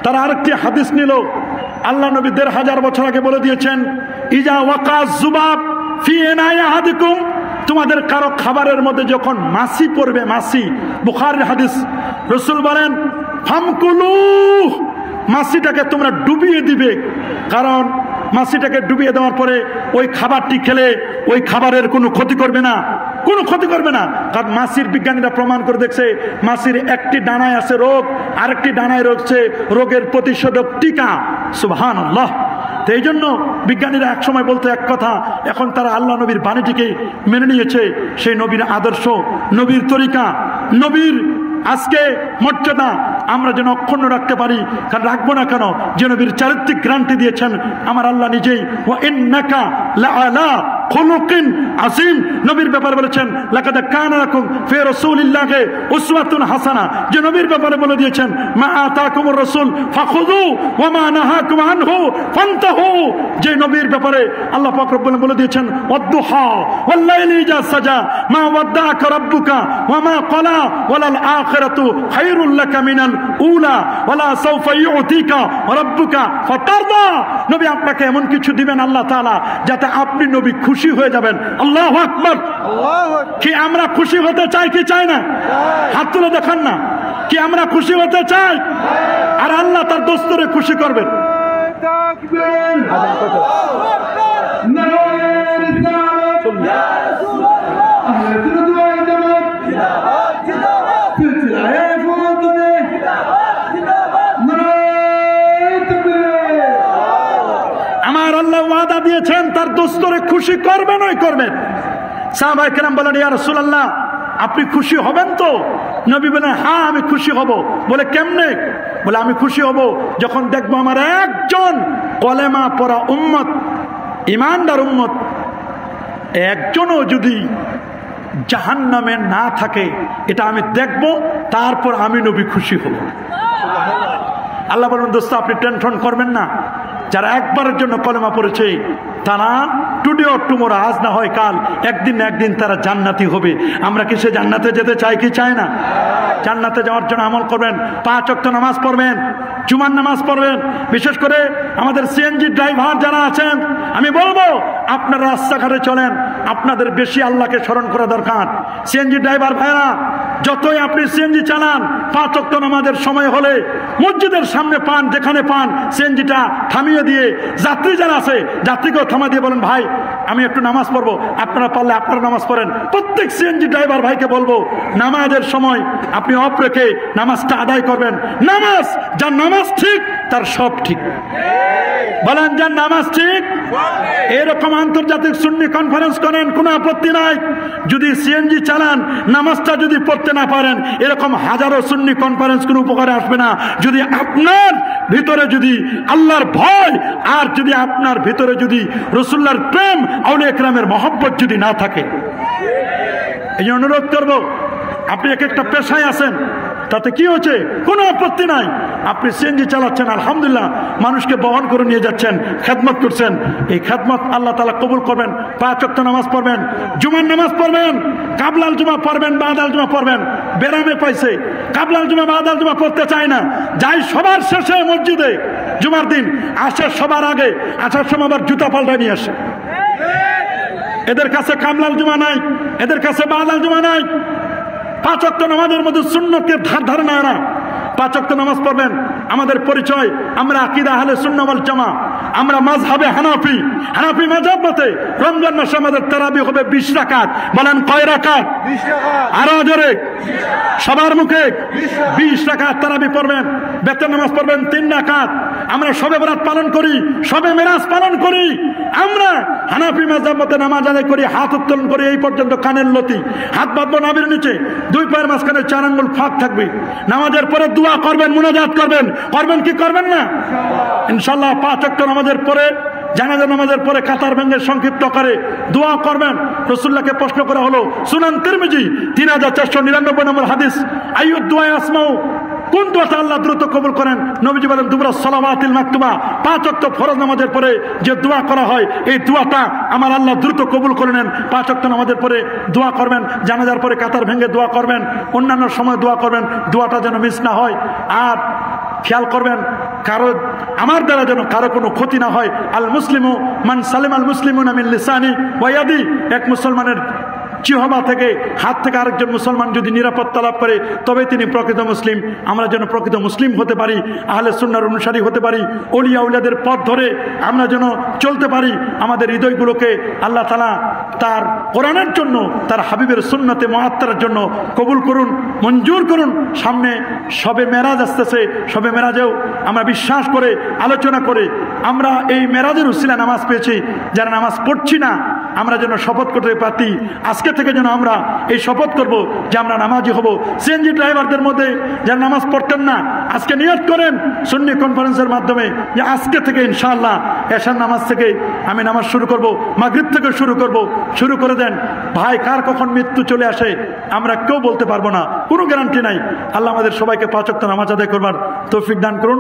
তারা আরেকটি হাদিস নিল। আল্লাহ নবী 1500 বছর আগে বলে দিয়েছেন, ইজা ওয়াকাজ যুবাব ফি ইনাই আহাদিকুম, তোমাদের কারো খাবারের মধ্যে যখন মাছি পড়বে, মাছি, বুখারীর হাদিস, রাসূল বলেন ফামকুলু, মাছিটাকে তোমরা ডুবিয়ে দিবে, কারণ মাছিটাকে ডুবিয়ে দেওয়ার পরে ওই খাবারটি খেলে ওই খাবারের কোনো ক্ষতি করবে না, কোনো ক্ষতি করবে না। কারণ মাছির বিজ্ঞানীরা প্রমাণ করে দেখছে মাছির একটি ডানায় আছে রোগ, আরেকটি ডানায় রয়েছে রোগের প্রতিষেধক টিকা। সুবহানাল্লাহ। তো এই জন্য বিজ্ঞানীরা এক সময় বলতো এক কথা, এখন তারা আল্লাহ নবীর বাণীটিকে মেনে নিয়েছে। সেই নবীর আদর্শ, নবীর তরিকা, নবীর আজকে মর্যাদা আমরা যেন অক্ষুণ্ণ রাখতে পারি। কারণ রাখবো না কেন? যে নবীর চারিত্রিক গ্যারান্টি দিয়েছেন আমার আল্লাহ নিজেই, ওয়া ইন্নাকা লাআলা খুলুকিন আযীম। নবীর ব্যাপারে বলেছেন লাকাদ কানা লাকুম ফি রাসূলিল্লাহি উসওয়াতুন হাসানা। যে নবীর ব্যাপারে বলে দিয়েছেন মা আতাকুমুর রাসূল ফাখুযু ওয়া মা নাহাকুম আনহু ফান্তাহু। যে নবীর ব্যাপারে আল্লাহ পাক রব্বুল বলে দিয়েছেন ওয়াদ-দুহা ওয়াল লাইলি ইযা সাজা মা ওয়াদ্দাআকা রাব্বুকা ওয়া মা ক্বালা ওয়ালাল আখিরাতু খায়রুল লাকা মিনাল উলা ওয়ালা সাওফা ইউতিকা রাব্বুকা ফাতারদা। নবী আপনাকে এমন কিছু দিবেন আল্লাহ তাআলা যাতে আপনি নবী খুশি হয়ে যাবেন। আল্লাহু আকবার। কি আমরা খুশি হতে চাই কি চাই না? হাত তুলে দেখান না। কি আমরা খুশি হতে চাই? আর আল্লাহ তার দোস্তরে খুশি করবেন। তাকবীর, আল্লাহু আকবার, নারায়ে রিসালাত, ইয়া রাসূলুল্লাহ, আহলে দুআ জামাত, জিন্দাবাদ জিন্দাবাদ, সিলসিলায়ে ফুতুনে, জিন্দাবাদ জিন্দাবাদ, নারায়ে তাকবীর। আমার আল্লাহ ওয়াদা দিয়েছেন তার দোস্তরে খুশি করবেনই করবেন। সাহাবায়ে কেরাম বলেন ইয়া রাসূলুল্লাহ আপনি খুশি হবেন তো? নবী বলেন হ্যাঁ আমি খুশি হব। বলে কেমনে? বলে আমি খুশি হব যখন দেখবো আমার একজন কলেমা পড়া উম্মত, ইমানদার উম্মত একজনও যদি জাহান্নামে না থাকে, এটা আমি দেখব, তারপর আমি নবী খুশি হব। আল্লাহ বলেন দোস্ত আপনি টেনশন করবেন না, যারা একবারের জন্য কলেমা পড়েছে তারা টুডে অর টুমোরো, আজ না হয় কাল, একদিন না একদিন তারা জান্নাতি হবে। আমরা কি সে জান্নাতে যেতে চাই কি চাই না? জান্নাতে যাওয়ার জন্য আমল করবেন, 5 ওয়াক্ত নামাজ পড়বেন, জুমার নামাজ পড়বেন। বিশেষ করে আমাদের সিএনজি ড্রাইভার যারা আছেন আমি বলবো আপনারা রাস্তাঘাটে চলেন, আপনাদের বেশি আল্লাহকে স্মরণ করা দরকার। সিএনজি ড্রাইভার ভাইরা যতই আপনি সিএনজি চালান, 5 ওয়াক্ত নামাজের সময় হলে মসজিদের সামনে পান, যেখানে পান সিএনজিটা থামিয়ে দিয়ে যাত্রী যারা আছে যাত্রীকেও থামা দিয়ে বলেন ভাই আমি একটু নামাজ পড়বো, আপনারা পারলে আপনারা নামাজ পড়েন। প্রত্যেক সিএনজি ড্রাইভার ভাইকে বলবো নামাজের সময় আপনি অফ রেখে নামাজটা আদায় করবেন। নামাজ, যার নামাজ ঠিক তার সব ঠিক। বলেন যার নামাজ ঠিক। এরকম আন্তর্জাতিক সুন্নি কনফারেন্স করেন, কোনো আপত্তি নাই। যদি সিএনজি চালান, নামাজটা যদি পড়তে না পারেন, এরকম হাজারো সুন্নি কনফারেন্স কোনো উপকারে আসবে না যদি আপনার ভিতরে যদি আল্লাহর ভয় আর যদি আপনার ভিতরে যদি রাসূলুল্লাহর প্রেম, আউলিয়া কেরামের মহব্বত যদি না থাকে। এই জন্য অনুরোধ করবো, আপনি এক একটা পেশায় আছেন, তাতে কি হচ্ছে কোনো আপত্তি নাই। আপনি সিএনজি চালাচ্ছেন, আলহামদুলিল্লাহ, মানুষকে বহন করে নিয়ে যাচ্ছেন, খেদমত করছেন। এই খেদমত আল্লাহ তাআলা কবুল করবেন। 5 ওয়াক্ত নামাজ পড়বেন, জুমার নামাজ পড়বেন, কাবলাল জুমা পড়বেন, বাদাল জুমা পড়বেন। বেরামে পাইছে কাবলাল জুমা বাদাল জুমা পড়তে চায় না, যাই সবার শেষে মসজিদে জুমার দিন, আসে সবার আগে, আসার সময় আবার জুতা পাল্টায় নিয়ে আসে। এদের কাছে কাবলাল জুমা নাই, এদের কাছে বাদাল জুমা নাই। 5 ওয়াক্ত নামাজের মধ্যে সুন্নতের ধার না এরা। 5 ওয়াক্ত নামাজ পড়বেন। আমাদের পরিচয়, আমরা আকীদা আহলে সুন্নাহ ওয়াল জামাত, আমরা মাযহাবে হানাফি। হানাফি মাযহাব মতে রমজান মাসে আমাদের তারাবি হবে 20 রাকাত। বলেন কয় রাকাত? 20 রাকাত। আরো জোরে সবার মুখে 20 রাকাত তারাবি পড়বেন। বেতন নামাজ পড়বেন 3 রাকাত। আমরা শবে বরাত পালন করি, শবে মেরাজ পালন করি। আমরা হানাফি মাযহাব মতে নামাজ আদায় করি, হাত উত্তোলন করি এই পর্যন্ত, কানের লতি, হাত বাঁধবো নাভির নিচে, 2 পায়ের মাঝখানে 4 আঙ্গুল ফাঁক থাকবে। নামাজের পরে দোয়া করবেন, মুনাজাত করবেন। করবেন কি করবেন না? ইনশাআল্লাহ 5 ওয়াক্ত নামাজের পরে, জানাজা নামাজের পরে কাতার ভেঙে সংক্ষিপ্ত করে দোয়া করবেন। রাসূলুল্লাহকে প্রশ্ন করা হলো, সুনান তিরমিজি 3499 নম্বর হাদিস, আইয়ুদ দুআ আসমাউ, কোন দোয়াটা আল্লাহ দ্রুত কবুল করেন? নবীজি বলেন দুবরা সালাওয়াতিল মাকতুবা, 5 ওয়াক্ত ফরজ নামাজের পরে যে দোয়া করা হয় এই দোয়াটা আমার আল্লাহ দ্রুত কবুল করে নেন। 5 ওয়াক্ত নামাজের পরে দোয়া করবেন, জানাজার পরে কাতার ভেঙে দোয়া করবেন, অন্যান্য সময় দোয়া করবেন, দোয়াটা যেন মিস না হয়। আর খেয়াল করবেন কারো, আমার দ্বারা যেন কারো কোনো ক্ষতি না হয়। আল মুসলিমু মান সালিম আল মুসলিমুনা মিন লিসানি ওয়া ইয়াদি, এক মুসলমানের জিহবা থেকে, হাত থেকে আরেকজন মুসলমান যদি নিরাপত্তা লাভ করে তবে তিনি প্রকৃত মুসলিম। আমরা যেন প্রকৃত মুসলিম হতে পারি, আহলে সুন্নাহর অনুসারী হতে পারি, ওলিয়া উলিয়াদের পথ ধরে আমরা যেন চলতে পারি। আমাদের হৃদয়গুলোকে আল্লাহ তাআলা তার কোরআনের জন্য, তার হাবিবের সুন্নতে মুআত্তারার জন্য কবুল করুন, মঞ্জুর করুন। সামনে শবে মেরাজ আসতেছে, শবে মেরাজেও আমরা বিশ্বাস করে আলোচনা করে আমরা এই মেরাজের উসিলা নামাজ পেয়েছি। যারা নামাজ পড়ছি না আমরা যেন শপথ করতে পারি, আজকে থেকে যেন আমরা এই শপথ করব যে আমরা নামাজি হব। সিএনজি ড্রাইভারদের মধ্যে যারা নামাজ পড়তেন না আজকে নিয়ত করেন সুন্নি কনফারেন্সের মাধ্যমে যে আজকে থেকে ইনশাআল্লাহ এশার নামাজ থেকে আমি নামাজ শুরু করব, মাগরিব থেকে শুরু করব। শুরু করে দেন ভাই। কার কখন মৃত্যু চলে আসে আমরা কেউ বলতে পারবো না, কোনো গ্যারান্টি নাই। আল্লাহ আমাদের সবাইকে 5 ওয়াক্ত নামাজ আদায় করবার তৌফিক দান করুন।